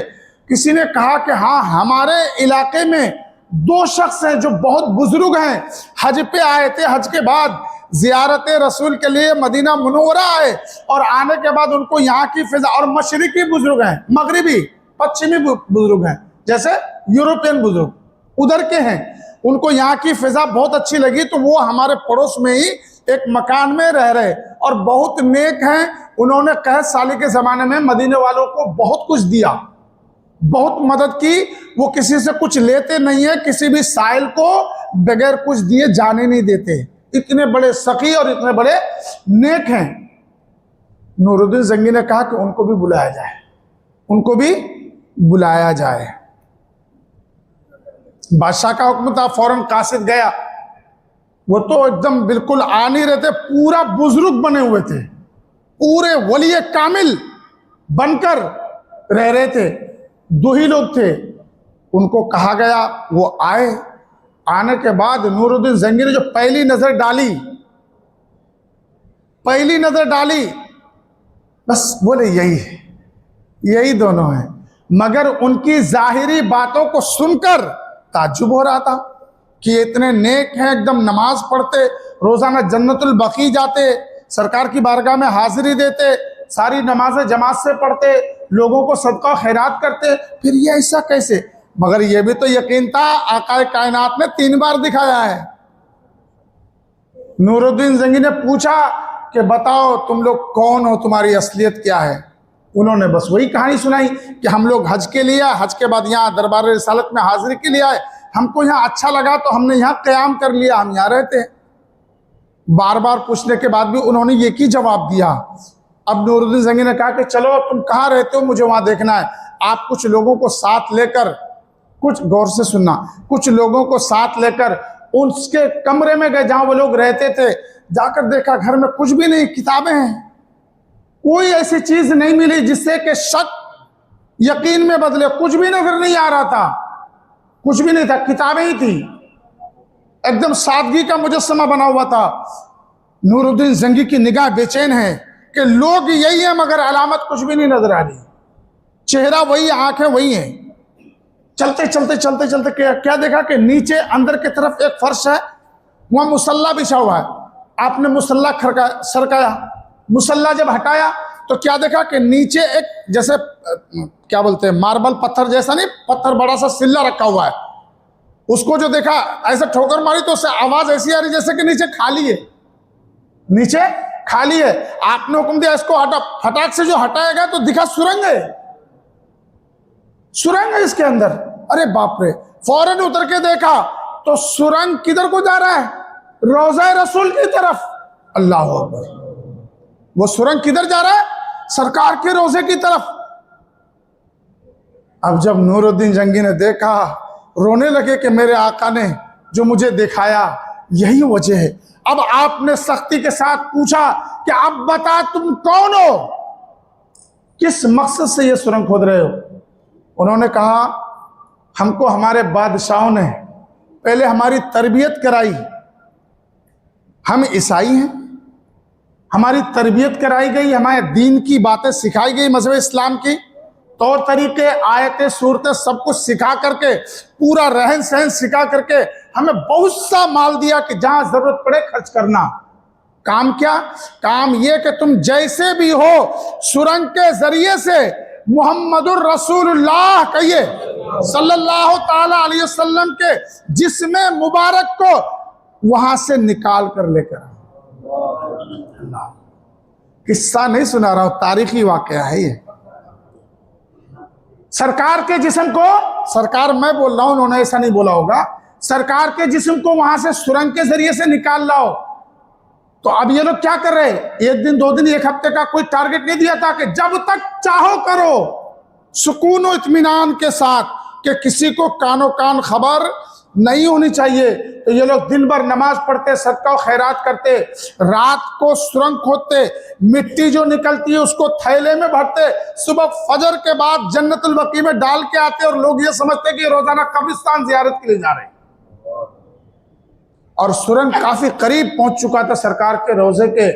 किसी ने कहा कि हाँ, हमारे इलाके में दो शख्स हैं जो बहुत बुजुर्ग हैं, हज पे आए थे, हज के बाद जियारत रसूल के लिए मदीना मुनव्वरा आए और आने के बाद उनको यहाँ की फिजा, और मशरिकी बुजुर्ग हैं, मगरिबी पश्चिमी बुजुर्ग हैं, जैसे यूरोपियन बुजुर्ग उधर के हैं, उनको यहाँ की फिजा बहुत अच्छी लगी, तो वो हमारे पड़ोस में ही एक मकान में रह रहे और बहुत नेक हैं। उन्होंने कहत साली के जमाने में मदीने वालों को बहुत कुछ दिया, बहुत मदद की, वो किसी से कुछ लेते नहीं है, किसी भी साइल को बगैर कुछ दिए जाने नहीं देते, इतने बड़े सखी और इतने बड़े नेक हैं। नूरुद्दीन जंगी ने कहा कि उनको भी बुलाया जाए, उनको भी बुलाया जाए। बादशाह का हुक्म था, फौरन कासिद गया। वो तो एकदम बिल्कुल आ नहीं रहे थे, पूरा बुजुर्ग बने हुए थे, पूरे वली कामिल बनकर रह रहे थे, दो ही लोग थे। उनको कहा गया, वो आए। आने के बाद नूरुद्दीन जंगी ने जो पहली नजर डाली, बस बोले यही दोनों हैं। मगर उनकी जाहिरी बातों को सुनकर ताज्जुब हो रहा था कि इतने नेक हैं, एकदम नमाज पढ़ते, रोजाना जन्नतुल बकी जाते, सरकार की बारगाह में हाजिरी देते, सारी नमाजें जमात से पढ़ते, लोगों को सदका खैरात करते, फिर ये ऐसा कैसे? मगर ये भी तो यकीन था, आकाए कायनात ने 3 बार दिखाया है। नूरुद्दीन जंगी ने पूछा कि बताओ तुम लोग कौन हो, तुम्हारी असलियत क्या है? उन्होंने बस वही कहानी सुनाई कि हम लोग हज के लिए, हज के बाद यहाँ दरबार रिसालत में हाजिरी के लिए आए, हमको यहाँ अच्छा लगा तो हमने यहाँ क़याम कर लिया, हम यहाँ रहते हैं। बार बार पूछने के बाद भी उन्होंने एक ही जवाब दिया। अब नूरुद्दीन जंगी ने कहा कि चलो तुम कहाँ रहते हो, मुझे वहाँ देखना है। आप कुछ लोगों को साथ लेकर, कुछ गौर से सुनना, कुछ लोगों को साथ लेकर उसके कमरे में गए जहाँ वो लोग रहते थे। जाकर देखा घर में कुछ भी नहीं, किताबें हैं, कोई ऐसी चीज नहीं मिली जिससे कि शक यकीन में बदले, कुछ भी नजर नहीं आ रहा था, कुछ भी नहीं था, किताबें ही थी, एकदम सादगी का मुजस्समा बना हुआ था। नूरुद्दीन जंगी की निगाह बेचैन है कि लोग यही है मगर अलामत कुछ भी नहीं नजर आ रही, चेहरा वही, आंखें वही हैं। चलते चलते चलते चलते क्या देखा कि नीचे अंदर की तरफ एक फर्श है, वहां मुसल्ला बिछा हुआ है। आपने मुसल्ला सरकाया, मुसल्ला जब हटाया तो क्या देखा कि नीचे एक जैसे क्या बोलते हैं, मार्बल पत्थर जैसा नहीं, पत्थर बड़ा सा सिल्ला रखा हुआ है। उसको जो देखा ऐसे ठोकर मारी तो उससे आवाज ऐसी आ रही जैसे कि नीचे खाली है, नीचे खाली है। आपने हुक्म दिया इसको हटा, फटाक से जो हटाएगा तो दिखा सुरंग है, सुरंग है इसके अंदर। अरे बाप रे, फौरन उतर के देखा तो सुरंग किधर को जा रहा है? रोज़ा रसूल की तरफ। अल्लाह अकबर, वो सुरंग किधर जा रहा है? सरकार के रोजे की तरफ। अब जब नूरुद्दीन जंगी ने देखा, रोने लगे कि मेरे आका ने जो मुझे दिखाया यही वजह है। अब आपने सख्ती के साथ पूछा कि अब बता तुम कौन हो, किस मकसद से ये सुरंग खोद रहे हो? उन्होंने कहा हमको हमारे बादशाहों ने पहले हमारी तरबियत कराई, हम ईसाई हैं, हमारी तरबियत कराई गई, हमारे दीन की बातें सिखाई गई, मजहब इस्लाम की तौर तरीके, आयतें, सूरतें सब कुछ सिखा करके, पूरा रहन सहन सिखा करके हमें बहुत सा माल दिया कि जहां जरूरत पड़े खर्च करना। काम क्या? काम ये कि तुम जैसे भी हो सुरंग के जरिए से मुहम्मदुर रसूलुल्लाह कहिए सल्लल्लाहु ताला अलैहि वसल्लम के जिस्म मुबारक को वहां से निकाल कर लेकर। किस्सा नहीं सुना रहा हूं, तारीखी वाकया है ये। सरकार के जिस्म को, सरकार मैं बोल रहा हूं, उन्होंने ऐसा नहीं बोला होगा, सरकार के जिस्म को वहां से सुरंग के जरिए से निकाल लाओ। तो अब ये लोग क्या कर रहे हैं? 1 दिन 2 दिन 1 हफ्ते का कोई टारगेट नहीं दिया था कि जब तक चाहो करो सुकून और इत्मीनान के साथ, कि किसी को कानो कान खबर नहीं होनी चाहिए। तो ये लोग दिन भर नमाज पढ़ते, सदका खैरात करते, रात को सुरंग खोदते, मिट्टी जो निकलती है उसको थैले में भरते, सुबह फजर के बाद जन्नतुल बकी में डाल के आते और लोग ये समझते कि रोजाना कब्रिस्तान जियारत के लिए जा रहे हैं। और सुरंग काफी करीब पहुंच चुका था सरकार के रोजे के।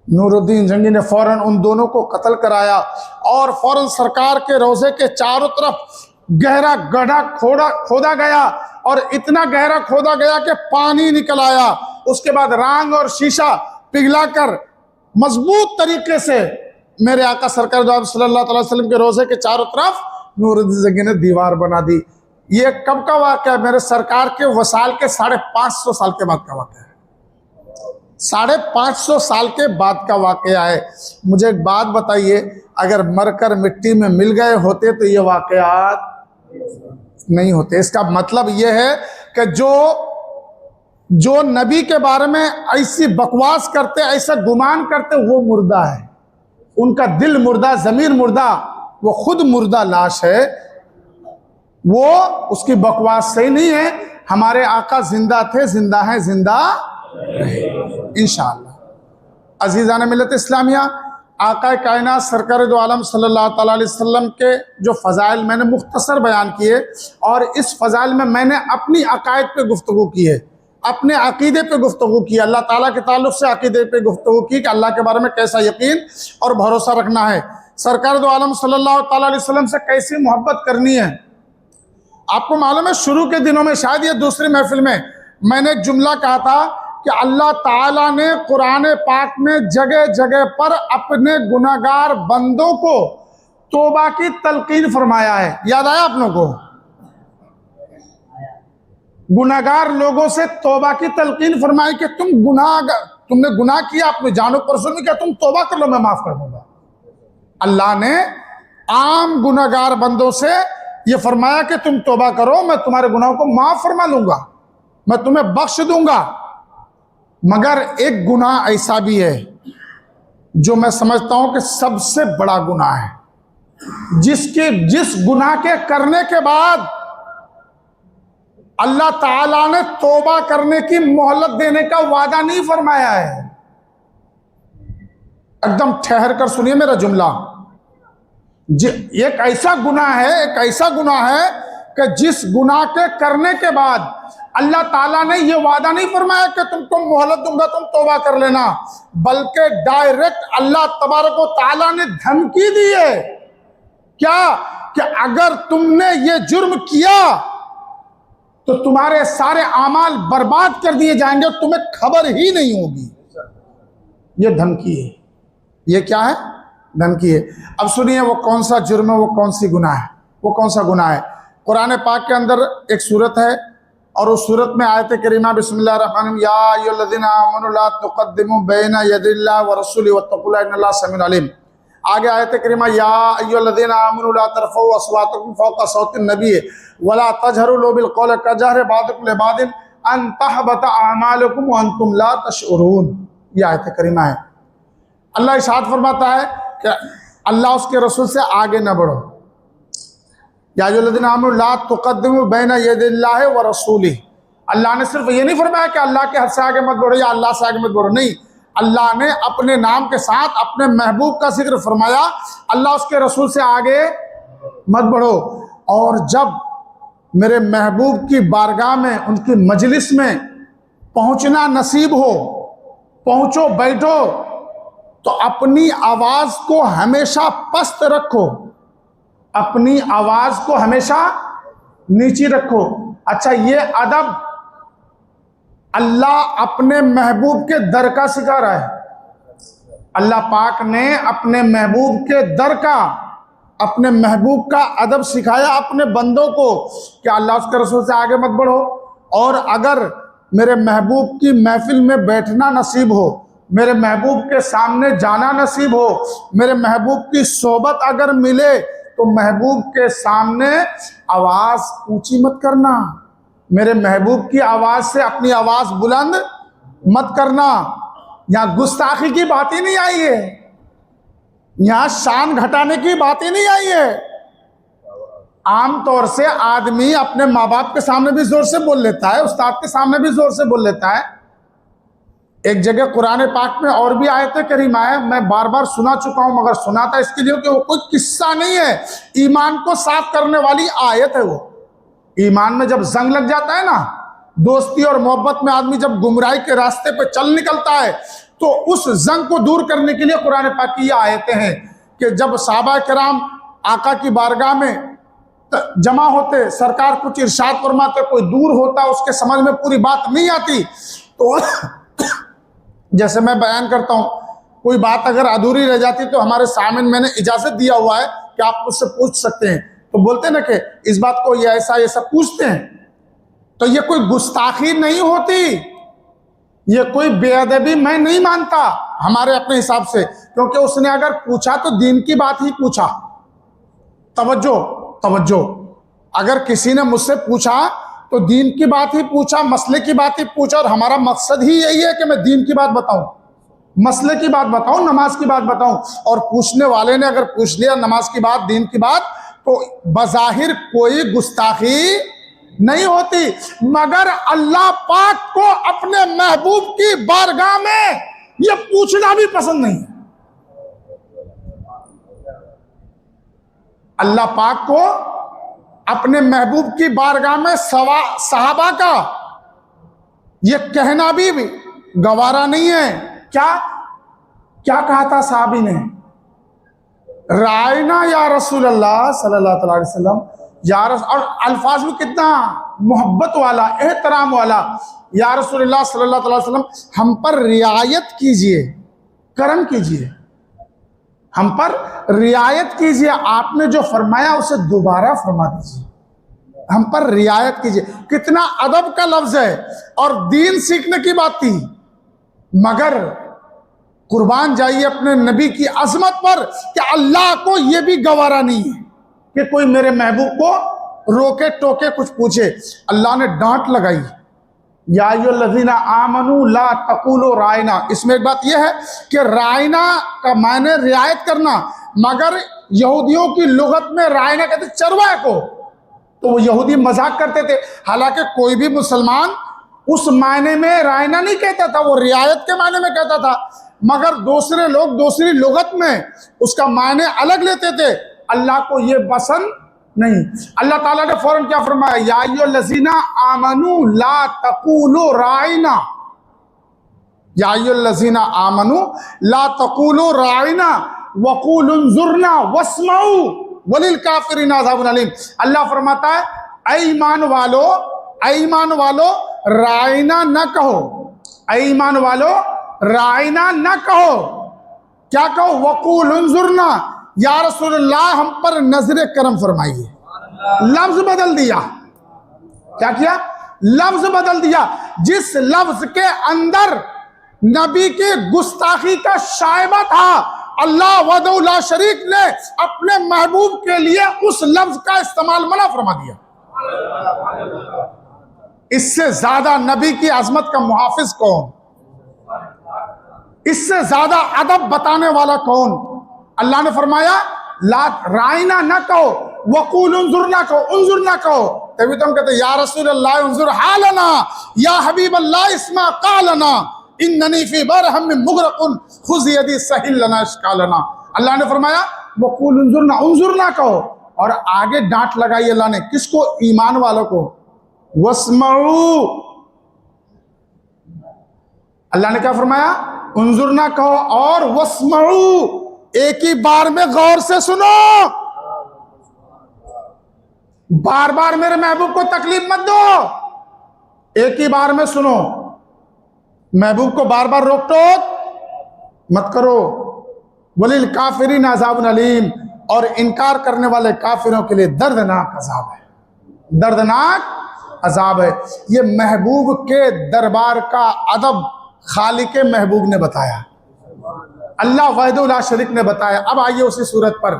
नूरुद्दीन जंगी ने फौरन उन दोनों को कत्ल कराया और फौरन सरकार के रोजे के चारों तरफ गहरा गड्ढा खोदा गया और इतना गहरा खोदा गया कि पानी निकल आया। उसके बाद रांग और शीशा पिघलाकर मजबूत तरीके से मेरे आका सरकार दो सल्लल्लाहु अलैहि वसल्लम के रोजे के चारों तरफ नूरुद्दीन जंगी ने दीवार बना दी। ये कब का वाक़या है? मेरे सरकार के वसाल के 550 साल के बाद का वाक़या है। 550 साल के बाद का वाक़या है। मुझे एक बात बताइए, अगर मरकर मिट्टी में मिल गए होते तो ये वाक़यात नहीं होते। इसका मतलब यह है कि जो नबी के बारे में ऐसी बकवास करते, ऐसा गुमान करते, वो मुर्दा है। उनका दिल मुर्दा, जमीर मुर्दा, वो खुद मुर्दा लाश है। वो उसकी बकवास सही नहीं है। हमारे आका जिंदा थे, जिंदा है, जिंदा इंशाअल्लाह। अजीज़ान मिल्लत इस्लामिया, आका कायनात सरकार दो आलम सल्लल्लाहु अलैहि वसल्लम के जो फ़ज़ाइल मैंने मुख्तसर बयान किए और इस फ़ज़ाइल में मैंने अपनी अकायद पे गुफ्तगू की है, अपने अकीदे पे गुफ्तगू की, अल्लाह ताला के ताल्लुक़ से अकीदे पे गुफ्तगू की कि अल्लाह के बारे में कैसा यकीन और भरोसा रखना है, सरकार दो आलम सल्लल्लाहु अलैहि वसल्लम से कैसी मोहब्बत करनी है। आपको मालूम है, शुरू के दिनों में, शायद ये दूसरी महफिल में, मैंने एक जुमला कहा था कि अल्लाह ताला ने कुरान पाक में जगह जगह पर अपने गुनाहगार बंदों को तौबा की तलकीन फरमाया है। याद आया आप लोगों को? गुनाहगार लोगों से तौबा की तलकीन फरमाई कि तुमने गुनाह किया, अपने जानो परसों में क्या, तुम तौबा कर लो, मैं माफ कर दूंगा। अल्लाह ने आम गुनाहगार बंदों से यह फरमाया कि तुम तौबा करो, मैं तुम्हारे गुनाहों को माफ फरमा लूंगा, मैं तुम्हें बख्श दूंगा। मगर एक गुनाह ऐसा भी है जो मैं समझता हूं कि सबसे बड़ा गुनाह है, जिस गुनाह के करने के बाद अल्लाह ताला ने तौबा करने की मोहलत देने का वादा नहीं फरमाया है। एकदम ठहर कर सुनिए मेरा जुमला। एक ऐसा गुनाह है कि जिस गुनाह के करने के बाद अल्लाह ताला ने यह वादा नहीं फरमाया कि तुमको मोहलत दूंगा, तुम तौबा कर लेना, बल्कि डायरेक्ट अल्लाह तबारक व ताला ने धमकी दी है। क्या? कि अगर तुमने ये जुर्म किया तो तुम्हारे सारे आमाल बर्बाद कर दिए जाएंगे, तुम्हें खबर ही नहीं होगी। ये धमकी है। ये क्या है? धमकी है। अब सुनिए, वो कौन सा जुर्म है, वो कौन सी गुनाह है, वो कौन सा गुनाह है। कुरान पाक के अंदर एक सूरत है और उस सूरत में आयत करीमा बिस्मिल्लाहिर्रहमानिर्रहीम, या अय्युहल्लज़ीना आमनू ला तुक़द्दिमू बैना यदिल्लाहि व रसूलिही वत्तक़ुल्लाह इन्नल्लाहा समीउन अलीम। आगे आयत करीमा, या अय्युहल्लज़ीना आमनू ला तरफ़ऊ अस्वातकुम फ़ौक़ सौतिन नबी वला तजहरू लो बिल क़ौलि कजहरि बादिकुम लिबादिन अन तहबत अमालुकुम व अंतुम ला तशऊरून। ये आयत करीमा है। अल्लाह इरशाद फरमाता है कि अल्लाह उसके रसूल से आगे न बढ़ो। या अय्युहल्लज़ीना आमनू ला तुक़द्दिमू बैना यदिल्लाहि व रसूलिही। अल्लाह ने सिर्फ ये नहीं फरमाया कि अल्लाह के हद से आगे मत बढ़ो या अल्लाह से आगे मत बढ़ो, नहीं, अल्लाह ने अपने नाम के साथ अपने महबूब का जिक्र फरमाया, अल्लाह उसके रसूल से आगे मत बढ़ो। और जब मेरे महबूब की बारगाह में, उनकी मजलिस में पहुंचना नसीब हो, पहुंचो, बैठो, तो अपनी आवाज को हमेशा पस्त रखो, अपनी आवाज को हमेशा नीची रखो। अच्छा, ये अदब अल्लाह अपने महबूब के दर का सिखा रहा है। अल्लाह पाक ने अपने महबूब के दर का, अपने महबूब का अदब सिखाया अपने बंदों को कि अल्लाह उसके रसूल से आगे मत बढ़ो। और अगर मेरे महबूब की महफिल में बैठना नसीब हो, मेरे महबूब के सामने जाना नसीब हो, मेरे महबूब की सोबत अगर मिले, तो महबूब के सामने आवाज ऊंची मत करना, मेरे महबूब की आवाज से अपनी आवाज बुलंद मत करना। यहां गुस्ताखी की बात ही नहीं आई है, यहां शान घटाने की बात ही नहीं आई है। आमतौर से आदमी अपने माँ बाप के सामने भी जोर से बोल लेता है, उस्ताद के सामने भी जोर से बोल लेता है। एक जगह कुरान पाक में और भी आयतें करीमा है, मैं बार बार सुना चुका हूं, मगर सुना था इसके लिए कि वो कोई किस्सा नहीं है, ईमान को साफ करने वाली आयत है। वो ईमान में जब जंग लग जाता है ना, दोस्ती और मोहब्बत में आदमी जब गुमराही के रास्ते पे चल निकलता है तो उस जंग को दूर करने के लिए कुरान पाक की ये आयतें हैं कि जब सहाबा किराम आका की बारगाह में जमा होते, सरकार कुछ इरशाद फरमाते, कोई दूर होता, उसके समझ में पूरी बात नहीं आती, तो जैसे मैं बयान करता हूं, कोई बात अगर अधूरी रह जाती तो हमारे सामने मैंने इजाजत दिया हुआ है कि आप मुझसे पूछ सकते हैं, तो बोलते ना कि इस बात को ये ऐसा ये सब पूछते हैं, तो ये कोई गुस्ताखी नहीं होती, ये कोई बेअदबी मैं नहीं मानता हमारे अपने हिसाब से, क्योंकि उसने अगर पूछा तो दीन की बात ही पूछा। तवज्जो तवज्जो, अगर किसी ने मुझसे पूछा तो दीन की बात ही पूछा, मसले की बात ही पूछा, और हमारा मकसद ही यही है कि मैं दीन की बात बताऊं, मसले की बात बताऊं, नमाज की बात बताऊं। और पूछने वाले ने अगर पूछ लिया नमाज की बात, दीन की बात, तो बज़ाहिर कोई गुस्ताखी नहीं होती, मगर अल्लाह पाक को अपने महबूब की बारगाह में यह पूछना भी पसंद नहीं है। अल्लाह पाक को अपने महबूब की बारगाह में सहाबा का यह कहना भी गवारा नहीं है। क्या क्या कहा था साहबी ने? रायना या रसूल अल्लाह सल्लल्लाहु अलैहि वसल्लम, या रसूल, और अल्फाज भी कितना मोहब्बत वाला, एहतराम वाला, या रसूलुल्लाह सल्लल्लाहु अलैहि वसल्लम हम पर रियायत कीजिए, करम कीजिए, हम पर रियायत कीजिए, आपने जो फरमाया उसे दोबारा फरमा दीजिए, हम पर रियायत कीजिए। कितना अदब का लफ्ज है, और दीन सीखने की बात थी, मगर कुर्बान जाइए अपने नबी की अजमत पर कि अल्लाह को यह भी गवारा नहीं है कि कोई मेरे महबूब को रोके टोके कुछ पूछे। अल्लाह ने डांट लगाई, या अय्युहल्लज़ीना आमनू ला तक़ूलू रायना। इसमें एक बात यह है कि रायना का मायने रियायत करना, मगर यहूदियों की लुगत में रायना कहते चरवाहे को, तो वो यहूदी मजाक करते थे। हालांकि कोई भी मुसलमान उस मायने में रायना नहीं कहता था, वो रियायत के मायने में कहता था, मगर दूसरे लोग दूसरी लुगत में उसका मायने अलग लेते थे। अल्लाह को ये पसंद नहीं। अल्लाह ताला ने फौरन क्या फरमाया? या अय्युहल्लज़ीना आमनू ला तक़ूलू राइना, या अय्युहल्लज़ीना आमनू ला तक़ूलू राइना वक़ूलू उन्ज़ुरना वस्मऊ वलिल काफ़िरीन अज़ाबुन अलीम। अल्लाह फरमाता है, ऐ ईमान वालो राइना न कहो, ऐ ईमान वालो राइना न कहो, क्या कहो? वक़ूलू उन्ज़ुरना, या रसूलुल्लाह हम पर नजर करम फरमाइए। लफ्ज बदल दिया। क्या किया? लफ्ज बदल दिया। जिस लफ्ज के अंदर नबी की गुस्ताखी का शायबा था, अल्लाह वहदहू ला शरीक ने अपने महबूब के लिए उस लफ्ज का इस्तेमाल मना फरमा दिया। इससे ज्यादा नबी की अजमत का मुहाफिज कौन? इससे ज्यादा अदब बताने वाला कौन? अल्लाह ने फरमाया ला राइना न कहो, वक़ूल उन्जुर ना कहो, उन्जुर ना कहो। तभी तो हम कहते या रसूल अल्लाह उन्जुर हालना, या हबीब अल्लाह इस्मा कालना, इन्ननी फी बरहम मुगरकुन खुज़ यदी सहिल लना इश्कालना। अल्लाह ने फरमाया वक़ूल उन्जुर ना कहो, और आगे डांट लगाई अल्लाह ने किसको? ईमान वालों को। वस्मऊ, अल्लाह ने क्या फरमाया? उन्जुर ना कहो और वस्मऊ, एक ही बार में गौर से सुनो, बार बार मेरे महबूब को तकलीफ मत दो, एक ही बार में सुनो। महबूब को बार बार रोक टोक मत करो। वलिल काफिरीन अज़ाबुन अलीम, और इनकार करने वाले काफिरों के लिए दर्दनाक अजाब है, दर्दनाक अजाब है। ये महबूब के दरबार का अदब खालिक महबूब ने बताया, अल्लाह वहदहू ला शरीक ने बताया। अब आइए उसी सूरत पर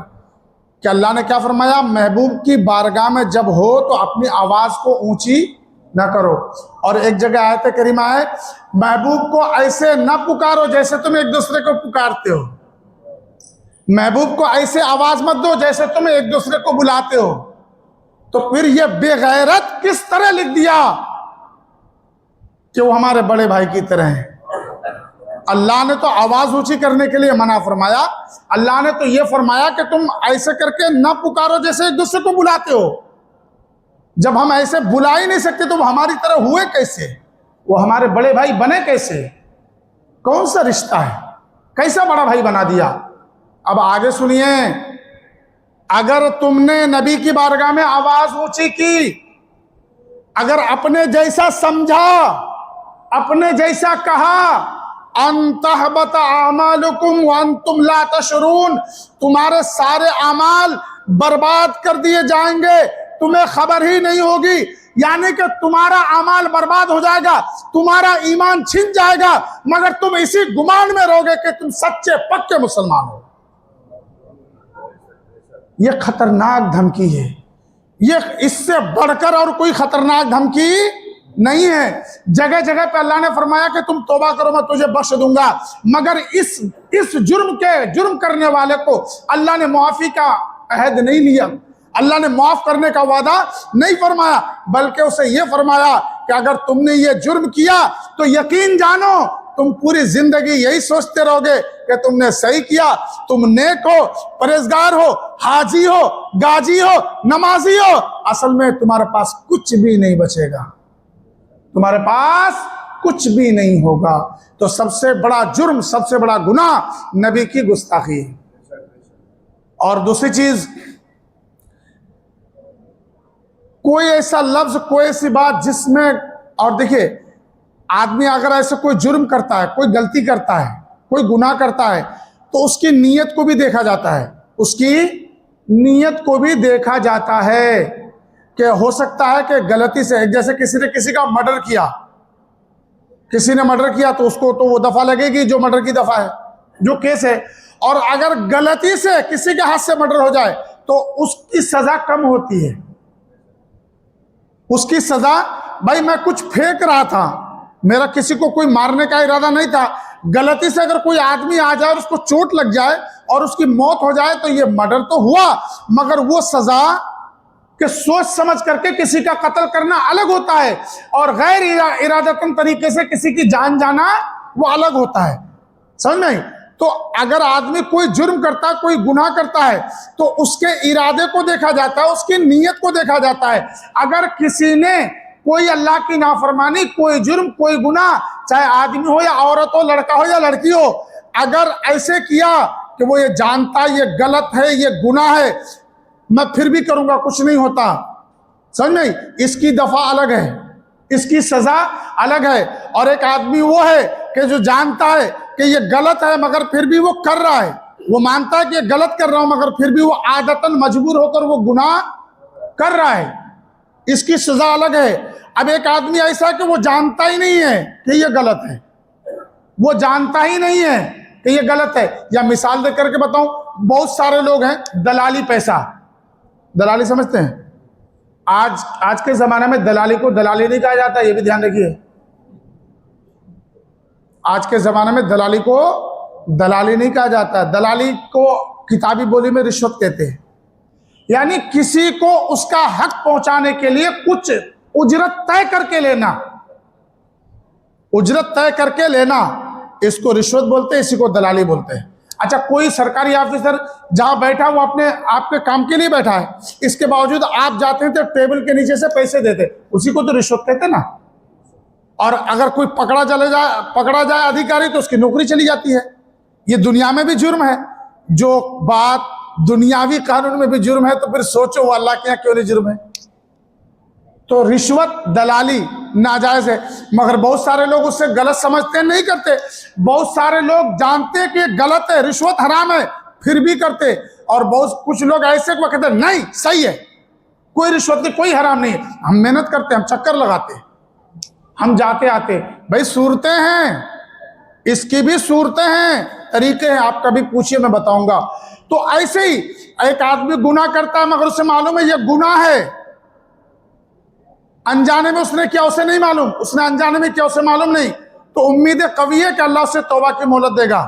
कि अल्लाह ने क्या फरमाया? महबूब की बारगाह में जब हो तो अपनी आवाज को ऊंची ना करो। और एक जगह आयत करीमा है, महबूब को ऐसे ना पुकारो जैसे तुम एक दूसरे को पुकारते हो, महबूब को ऐसे आवाज मत दो जैसे तुम एक दूसरे को बुलाते हो। तो फिर ये बेगैरत किस तरह लिख दिया कि वो हमारे बड़े भाई की तरह है। अल्लाह ने तो आवाज ऊंची करने के लिए मना फरमाया, अल्लाह ने तो ये फरमाया कि तुम ऐसे करके ना पुकारो जैसे एक दूसरे को बुलाते हो। जब हम ऐसे बुला ही नहीं सकते तो वो हमारी तरह हुए कैसे, वो हमारे बड़े भाई बने कैसे? कौन सा रिश्ता है, कैसा बड़ा भाई बना दिया? अब आगे सुनिए, अगर तुमने नबी की बारगाह में आवाज ऊंची की, अगर अपने जैसा समझा, अपने जैसा कहा, अंतहबत आमालुकुम व अंतुम ला तशरून, तुम्हारे सारे अमाल बर्बाद कर दिए जाएंगे, तुम्हें खबर ही नहीं होगी। यानी कि तुम्हारा अमाल बर्बाद हो जाएगा, तुम्हारा ईमान छिन जाएगा, मगर तुम इसी गुमान में रहोगे कि तुम सच्चे पक्के मुसलमान हो। यह खतरनाक धमकी है, यह इससे बढ़कर और कोई खतरनाक धमकी नहीं है। जगह जगह पे अल्लाह ने फरमाया कि तुम तौबा करो मैं तुझे बख्श दूंगा, मगर इस जुर्म करने वाले को अल्लाह ने मुआफी का अहद नहीं लिया, अल्लाह ने माफ करने का वादा नहीं फरमाया, बल्कि उसे यह फरमाया कि अगर तुमने ये जुर्म किया तो यकीन जानो तुम पूरी जिंदगी यही सोचते रहोगे कि तुमने सही किया, तुम नेक हो, परहेजगार हो, हाजी हो, गाजी हो, नमाजी हो। असल में तुम्हारे पास कुछ भी नहीं बचेगा, तुम्हारे पास कुछ भी नहीं होगा। तो सबसे बड़ा जुर्म, सबसे बड़ा गुनाह नबी की गुस्ताखी है। और दूसरी चीज, कोई ऐसा लफ्ज, कोई ऐसी बात जिसमें, और देखिए आदमी अगर ऐसे कोई जुर्म करता है, कोई गलती करता है, कोई गुनाह करता है, तो उसकी नीयत को भी देखा जाता है, उसकी नीयत को भी देखा जाता है कि हो सकता है कि गलती से, जैसे किसी ने किसी का मर्डर किया, किसी ने मर्डर किया तो उसको तो वो दफा लगेगी जो मर्डर की दफा है, जो केस है। और अगर गलती से किसी के हाथ से मर्डर हो जाए तो उसकी सजा कम होती है, उसकी सजा, भाई मैं कुछ फेंक रहा था, मेरा किसी को कोई मारने का इरादा नहीं था, गलती से अगर कोई आदमी आ जाए और उसको चोट लग जाए और उसकी मौत हो जाए तो ये मर्डर तो हुआ, मगर वो सजा कि सोच समझ करके किसी का कत्ल करना अलग होता है और गैर इरादतन तरीके से किसी की जान जाना वो अलग होता है, समझ में? तो अगर आदमी कोई जुर्म करता है, कोई गुनाह करता है, तो उसके इरादे को देखा जाता है, उसकी नीयत को देखा जाता है। अगर किसी ने कोई अल्लाह की नाफरमानी, कोई जुर्म, कोई गुनाह, चाहे आदमी हो या औरत हो, लड़का हो या लड़की हो, अगर ऐसे किया कि वो ये जानता है ये गलत है, ये गुनाह है, मैं फिर भी करूंगा, कुछ नहीं होता, समझ में? इसकी दफा अलग है, इसकी सजा अलग है। और एक आदमी वो है कि जो जानता है कि ये गलत है मगर फिर भी वो कर रहा है, वो मानता है कि ये गलत कर रहा हूं मगर फिर भी वो आदतन मजबूर होकर वो गुनाह कर रहा है, इसकी सजा अलग है। अब एक आदमी ऐसा है कि वो जानता ही नहीं है कि ये गलत है, वो जानता ही नहीं है कि ये गलत है। या मिसाल दे करके बताऊं, बहुत सारे लोग हैं दलाली पैसा, दलाली समझते हैं? आज के जमाने में दलाली को दलाली नहीं कहा जाता, ये भी ध्यान रखिए। आज के जमाने में दलाली को दलाली नहीं कहा जाता, दलाली को किताबी बोली में रिश्वत कहते हैं। यानी किसी को उसका हक पहुंचाने के लिए कुछ उजरत तय करके लेना, उजरत तय करके लेना, इसको रिश्वत बोलते हैं, इसी को दलाली बोलते हैं। अच्छा, कोई सरकारी ऑफिसर जहां बैठा वो अपने आपके काम के लिए बैठा है, इसके बावजूद आप जाते हैं तो टेबल के नीचे से पैसे देते, उसी को तो रिश्वत कहते ना। और अगर कोई पकड़ा जाए अधिकारी तो उसकी नौकरी चली जाती है। ये दुनिया में भी जुर्म है। जो बात दुनियावी कानून में भी जुर्म है तो फिर सोचो वो अल्लाह के यहाँ क्यों नहीं जुर्म है। तो रिश्वत, दलाली नाजायज है, मगर बहुत सारे लोग उससे गलत समझते हैं, नहीं करते। बहुत सारे लोग जानते हैं कि गलत है, रिश्वत हराम है, फिर भी करते। और बहुत कुछ लोग ऐसे को कहते हैं नहीं सही है, कोई रिश्वत नहीं, कोई हराम नहीं है, हम मेहनत करते हैं, हम चक्कर लगाते, हम जाते आते। भाई सूरतें हैं, इसकी भी सूरतें हैं, तरीके हैं, आप कभी पूछिए मैं बताऊंगा। तो ऐसे ही एक आदमी गुनाह करता है मगर उसे मालूम है यह गुनाह है, अनजाने में उसने किया उसे नहीं मालूम, उसने अनजाने में किया उसे मालूम नहीं, तो उम्मीद कवी है कि अल्लाह उसे तौबा की मोहलत देगा,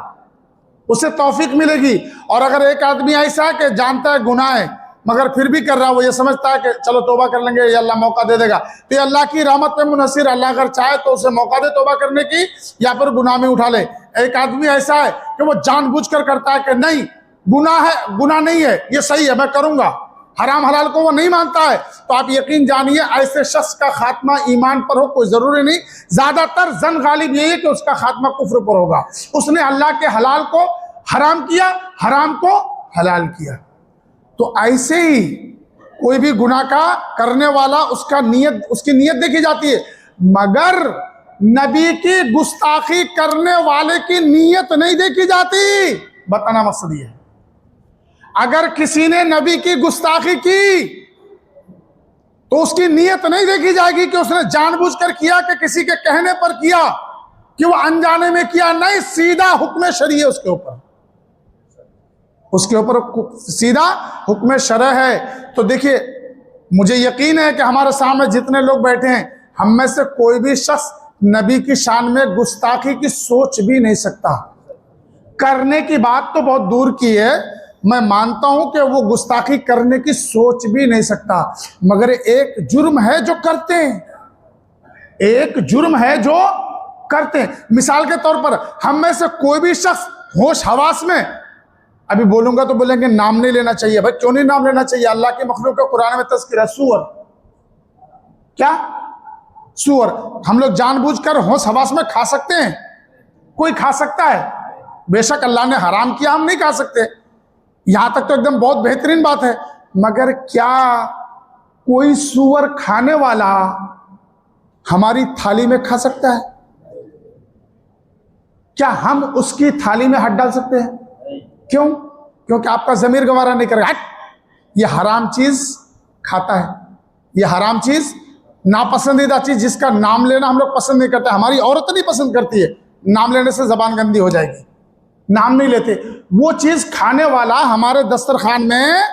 उसे तौफीक मिलेगी। और अगर एक आदमी ऐसा है कि जानता है गुनाह है मगर फिर भी कर रहा है, वो ये समझता है कि चलो तौबा कर लेंगे, ये अल्लाह मौका दे देगा, तो ये अल्लाह की रहमत पे मुनसिर, अल्लाह अगर चाहे तो उसे मौका दे तौबा करने की या फिर गुनाह में उठा ले। एक आदमी ऐसा है कि वो जानबूझकर करता है कि नहीं गुनाह है, गुनाह नहीं है, ये सही है, मैं करूंगा, हराम हलाल को वो नहीं मानता है, तो आप यकीन जानिए ऐसे शख्स का खात्मा ईमान पर हो कोई ज़रूरी नहीं, ज़्यादातर जन गालिब यही है कि उसका खात्मा कुफ्र पर होगा। उसने अल्लाह के हलाल को हराम किया, हराम को हलाल किया। तो ऐसे ही कोई भी गुनाह का करने वाला उसकी नीयत देखी जाती है, मगर नबी की गुस्ताखी करने वाले की नीयत नहीं देखी जाती। बताना मकसद ये है, अगर किसी ने नबी की गुस्ताखी की तो उसकी नीयत नहीं देखी जाएगी कि उसने जानबूझकर किया कि किसी के कहने पर किया कि वो अनजाने में किया, नहीं, सीधा हुक्म शरी है उसके ऊपर सीधा हुक्म शरअ है। तो देखिए, मुझे यकीन है कि हमारे सामने जितने लोग बैठे हैं, हम में से कोई भी शख्स नबी की शान में गुस्ताखी की सोच भी नहीं सकता। करने की बात तो बहुत दूर की है, मैं मानता हूं कि वो गुस्ताखी करने की सोच भी नहीं सकता, मगर एक जुर्म है जो करते हैं, एक जुर्म है जो करते हैं। मिसाल के तौर पर हम में से कोई भी शख्स होश हवास में, अभी बोलूंगा तो बोलेंगे नाम नहीं लेना चाहिए, भाई क्यों नहीं नाम लेना चाहिए? अल्लाह के मखलूक का कुरान में तज़किरा है, सूअर, क्या सूअर हम लोग जानबूझकर होश हवास में खा सकते हैं? कोई खा सकता है? बेशक अल्लाह ने हराम किया, हम नहीं खा सकते, यहां तक तो एकदम बहुत बेहतरीन बात है, मगर क्या कोई सूअर खाने वाला हमारी थाली में खा सकता है? क्या हम उसकी थाली में हाथ डाल सकते हैं? क्यों? क्योंकि आपका ज़मीर गवारा नहीं करेगा, ये हराम चीज खाता है, ये हराम चीज, नापसंदीदा चीज जिसका नाम लेना हम लोग पसंद नहीं करते, हमारी औरत नहीं पसंद करती है, नाम लेने से जबान गंदी हो जाएगी, नाम नहीं लेते। वो चीज खाने वाला हमारे दस्तरखान में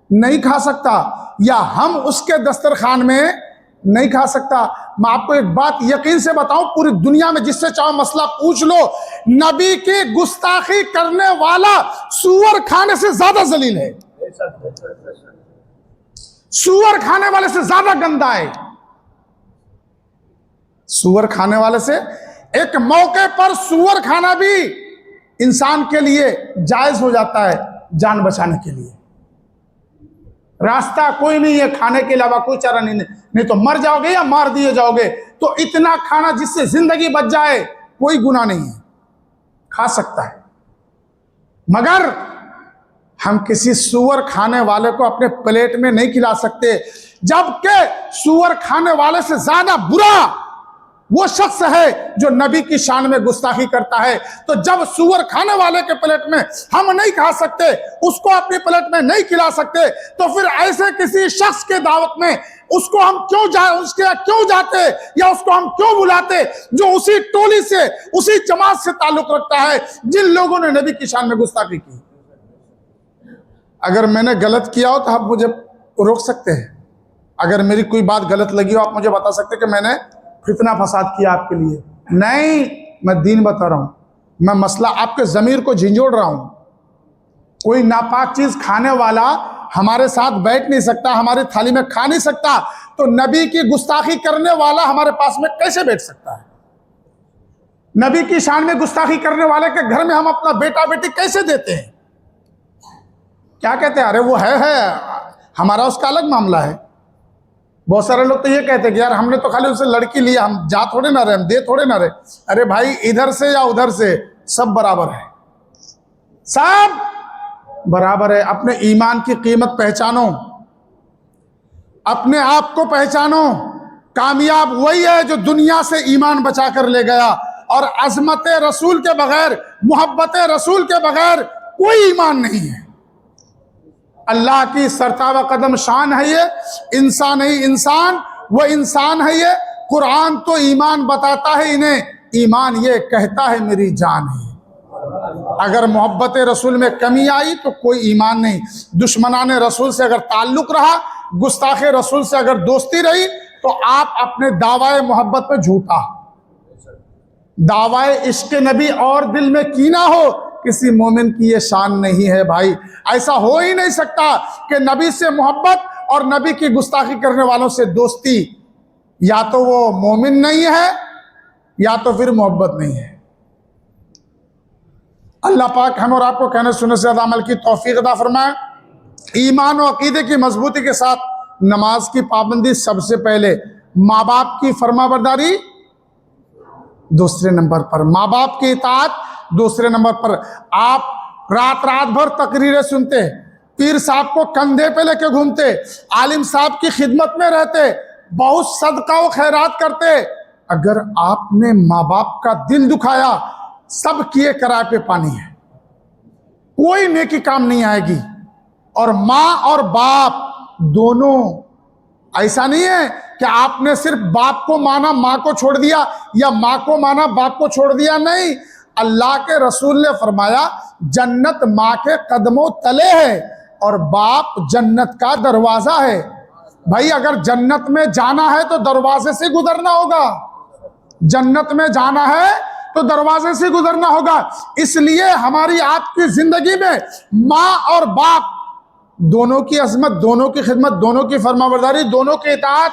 नहीं खा सकता, या हम उसके दस्तरखान में नहीं खा सकता। मैं आपको एक बात यकीन से बताऊं, पूरी दुनिया में जिससे चाहो मसला पूछ लो, नबी की गुस्ताखी करने वाला सूअर खाने से ज्यादा जलील है, सूअर खाने वाले से ज्यादा गंदा है। सूअर खाने वाले से, एक मौके पर सूअर खाना भी इंसान के लिए जायज हो जाता है जान बचाने के लिए। रास्ता कोई नहीं है, खाने के अलावा कोई चारा नहीं तो मर जाओगे या मार दिए जाओगे। तो इतना खाना जिससे जिंदगी बच जाए, कोई गुनाह नहीं है, खा सकता है। मगर हम किसी सूअर खाने वाले को अपने प्लेट में नहीं खिला सकते, जबकि सूअर खाने वाले से ज्यादा बुरा वो शख्स है जो नबी की शान में गुस्ताखी करता है। तो जब सूअर खाने वाले के प्लेट में हम नहीं खा सकते, उसको अपनी प्लेट में नहीं खिला सकते, तो फिर ऐसे किसी शख्स के दावत में उसको हम क्यों जाते या उसको हम क्यों बुलाते जो उसी टोली से, उसी जमात से ताल्लुक रखता है जिन लोगों ने नबी की शान में गुस्ताखी की। अगर मैंने गलत किया हो तो आप मुझे रोक सकते हैं, अगर मेरी कोई बात गलत लगी हो आप मुझे बता सकते हैं कि मैंने फितना फसाद किया आपके लिए। नहीं, मैं दीन बता रहा हूं, मैं मसला आपके जमीर को झिंझोड़ रहा हूं। कोई नापाक चीज खाने वाला हमारे साथ बैठ नहीं सकता, हमारी थाली में खा नहीं सकता, तो नबी की गुस्ताखी करने वाला हमारे पास में कैसे बैठ सकता है? नबी की शान में गुस्ताखी करने वाले के घर में हम अपना बेटा बेटी कैसे देते हैं? क्या कहते हैं, अरे वो है, हमारा उसका अलग मामला है। बहुत सारे लोग तो ये कहते हैं कि यार हमने तो खाली उससे लड़की लिया, हम जा थोड़े ना रहे, हम दे थोड़े ना रहे। अरे भाई, इधर से या उधर से सब बराबर है, सब बराबर है। अपने ईमान की कीमत पहचानो, अपने आप को पहचानो। कामयाब वही है जो दुनिया से ईमान बचा कर ले गया, और अजमत रसूल के बगैर, मोहब्बत रसूल के बगैर कोई ईमान नहीं है। अल्लाह की सरतावा कदम शान है ये, इंसान ही इंसान, वो इंसान है ये। कुरान तो ईमान बताता है इन्हें, ईमान ये कहता है मेरी जान है। अगर मोहब्बत रसूल में कमी आई तो कोई ईमान नहीं। दुश्मनाने रसूल से अगर ताल्लुक रहा, गुस्ताखे रसूल से अगर दोस्ती रही, तो आप अपने दावाए मोहब्बत में झूठा, दावाए इश्क नबी और दिल में कीना हो, किसी मोमिन की ये शान नहीं है भाई। ऐसा हो ही नहीं सकता कि नबी से मोहब्बत और नबी की गुस्ताखी करने वालों से दोस्ती, या तो वो मोमिन नहीं है या तो फिर मोहब्बत नहीं है। अल्लाह पाक हम और आपको कहने सुनने से ज्यादा अमल की तौफीक अता फरमाए। ईमान और अकीदे की मजबूती के साथ नमाज की पाबंदी सबसे पहले, माँ बाप की फरमाबरदारी दूसरे नंबर पर, माँ बाप की इताअत दूसरे नंबर पर। आप रात रात भर तकरीरें सुनते, पीर साहब को कंधे पे लेके घूमते, आलिम साहब की खिदमत में रहते, बहुत सदका व खैरात करते, अगर आपने माँ बाप का दिल दुखाया, सब किए किराए पे पानी है, कोई नेकी काम नहीं आएगी। और माँ और बाप दोनों, ऐसा नहीं है कि आपने सिर्फ बाप को माना माँ को छोड़ दिया, या माँ को माना बाप को छोड़ दिया, नहीं। अल्लाह के रसूल ने फरमाया जन्नत माँ के कदमों तले है और बाप जन्नत का दरवाजा है। भाई अगर जन्नत में जाना है तो दरवाजे से गुजरना होगा, जन्नत में जाना है तो दरवाजे से गुजरना होगा। इसलिए हमारी आपकी जिंदगी में माँ और बाप दोनों की अजमत, दोनों की खिदमत, दोनों की फरमाबरदारी, दोनों की इताअत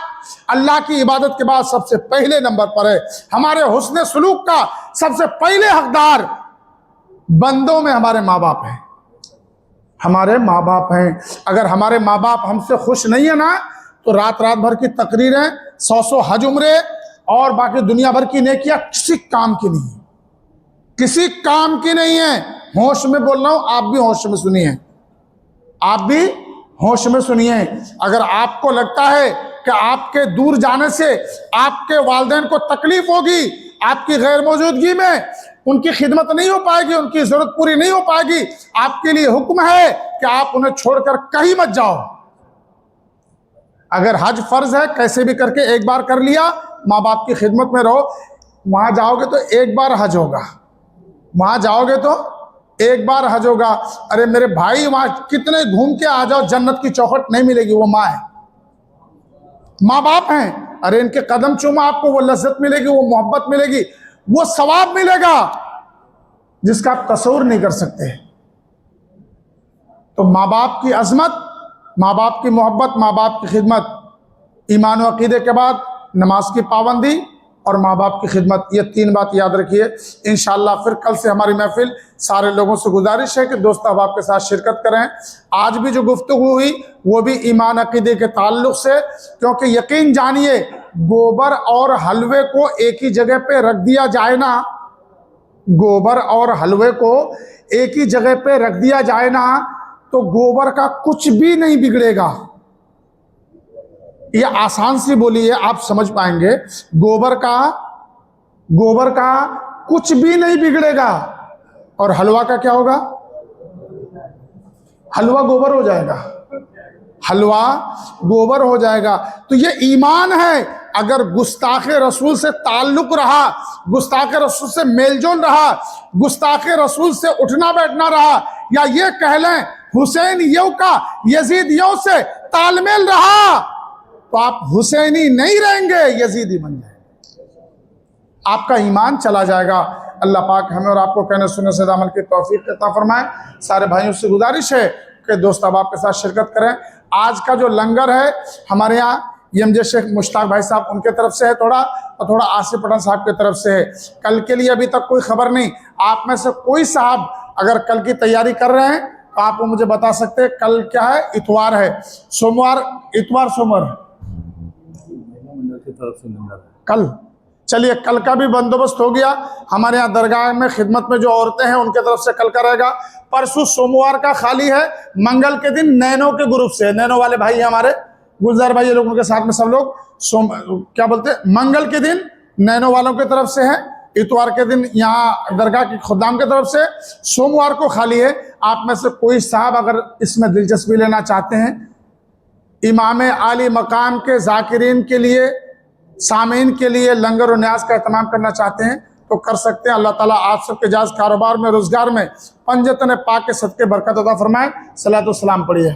अल्लाह की इबादत के बाद सबसे पहले नंबर पर है। हमारे हुस्न सलूक का सबसे पहले हकदार बंदों में हमारे माँ बाप हैं, हमारे माँ बाप हैं। अगर हमारे माँ बाप हमसे खुश नहीं है ना, तो रात रात भर की तकरीरें, 100 हज उम्रे और बाकी दुनिया भर की नेकियां किसी काम की नहीं है, किसी काम की नहीं है। होश में बोल रहा हूं, आप भी होश में सुनिए, आप भी होश में सुनिए। अगर आपको लगता है कि आपके दूर जाने से आपके वालिदैन को तकलीफ होगी, आपकी गैर मौजूदगी में उनकी खिदमत नहीं हो पाएगी, उनकी जरूरत पूरी नहीं हो पाएगी, आपके लिए हुक्म है कि आप उन्हें छोड़कर कहीं मत जाओ। अगर हज फर्ज है, कैसे भी करके एक बार कर लिया, माँ बाप की खिदमत में रहो। वहां जाओगे तो एक बार हज होगा, वहां जाओगे तो एक बार हज होगा। अरे मेरे भाई वहां कितने घूम के आ जाओ, जन्नत की चौखट नहीं मिलेगी, वो माँ है, माँ बाप हैं। अरे इनके कदम चूमा, आपको वो लज्जत मिलेगी, वो मोहब्बत मिलेगी, वो सवाब मिलेगा जिसका आप तस्वुर नहीं कर सकते। तो माँ बाप की अजमत, माँ बाप की मोहब्बत, माँ बाप की खिदमत, ईमान और अकीदे के बाद नमाज की पाबंदी और माँ बाप की खिदमत, ये 3 बात याद रखिए। इंशाअल्लाह फिर कल से हमारी महफिल, सारे लोगों से गुजारिश है कि दोस्त अहबाब के साथ शिरकत करें। आज भी जो गुफ्तगू हुई वो भी ईमान अकीदे के ताल्लुक से, क्योंकि यकीन जानिए गोबर और हलवे को एक ही जगह पे रख दिया जाए ना, गोबर और हलवे को एक ही जगह पे रख दिया जाए ना, तो गोबर का कुछ भी नहीं बिगड़ेगा। ये आसान सी बोली है, आप समझ पाएंगे। गोबर का कुछ भी नहीं बिगड़ेगा। और हलवा का क्या होगा? हलवा गोबर हो जाएगा, हलवा गोबर हो जाएगा। तो ये ईमान है। अगर गुस्ताखे रसूल से ताल्लुक रहा, गुस्ताखे रसूल से मेलजोल रहा, गुस्ताखे रसूल से उठना बैठना रहा, या ये कह लें हुसैनियों का यजीदियों से तालमेल रहा, तो आप हुसैनी नहीं रहेंगे, यजीदी बन जाएंगे, आपका ईमान चला जाएगा। अल्लाह पाक हमें और आपको कहने सुनने से अमल की तौफीक अता फरमाए। सारे भाइयों से गुजारिश है कि दोस्त अहबाब के साथ शिरकत करें। आज का जो लंगर है हमारे यहाँ यमजे शेख मुश्ताक भाई साहब उनके तरफ से है थोड़ा, और थोड़ा आसिफ पठान साहब की तरफ से है। कल के लिए अभी तक कोई खबर नहीं। आप में से कोई साहब अगर कल की तैयारी कर रहे हैं तो आप मुझे बता सकते हैं। कल क्या है? इतवार है, सोमवार, इतवार सोमवार कल। चलिए कल का भी बंदोबस्त हो गया। हमारे यहाँ दरगाह में खिदमत में जो औरतें हैं उनके तरफ से कल का रहेगा। परसों सोमवार का खाली है। मंगल के दिन नैनो के ग्रुप से, नैनो वाले भाई हमारे गुलजार भाई, ये लोग उनके साथ में सब लोग क्या बोलते हैं, मंगल के दिन नैनो वालों की तरफ से है, इतवार के दिन यहाँ दरगाह की खुदाम की तरफ से, सोमवार को खाली है। आप में से कोई साहब अगर इसमें दिलचस्पी लेना चाहते हैं, इमाम आली मकाम के जाकिरीन के लिए, सामीन के लिए लंगर और न्याज का एहतमाम करना चाहते हैं तो कर सकते हैं। अल्लाह ताला आप सबके जायज़ कारोबार में, रोजगार में पंजतन पाक के सदके बरकत अता फरमाए। सलातो सलाम पढ़िए।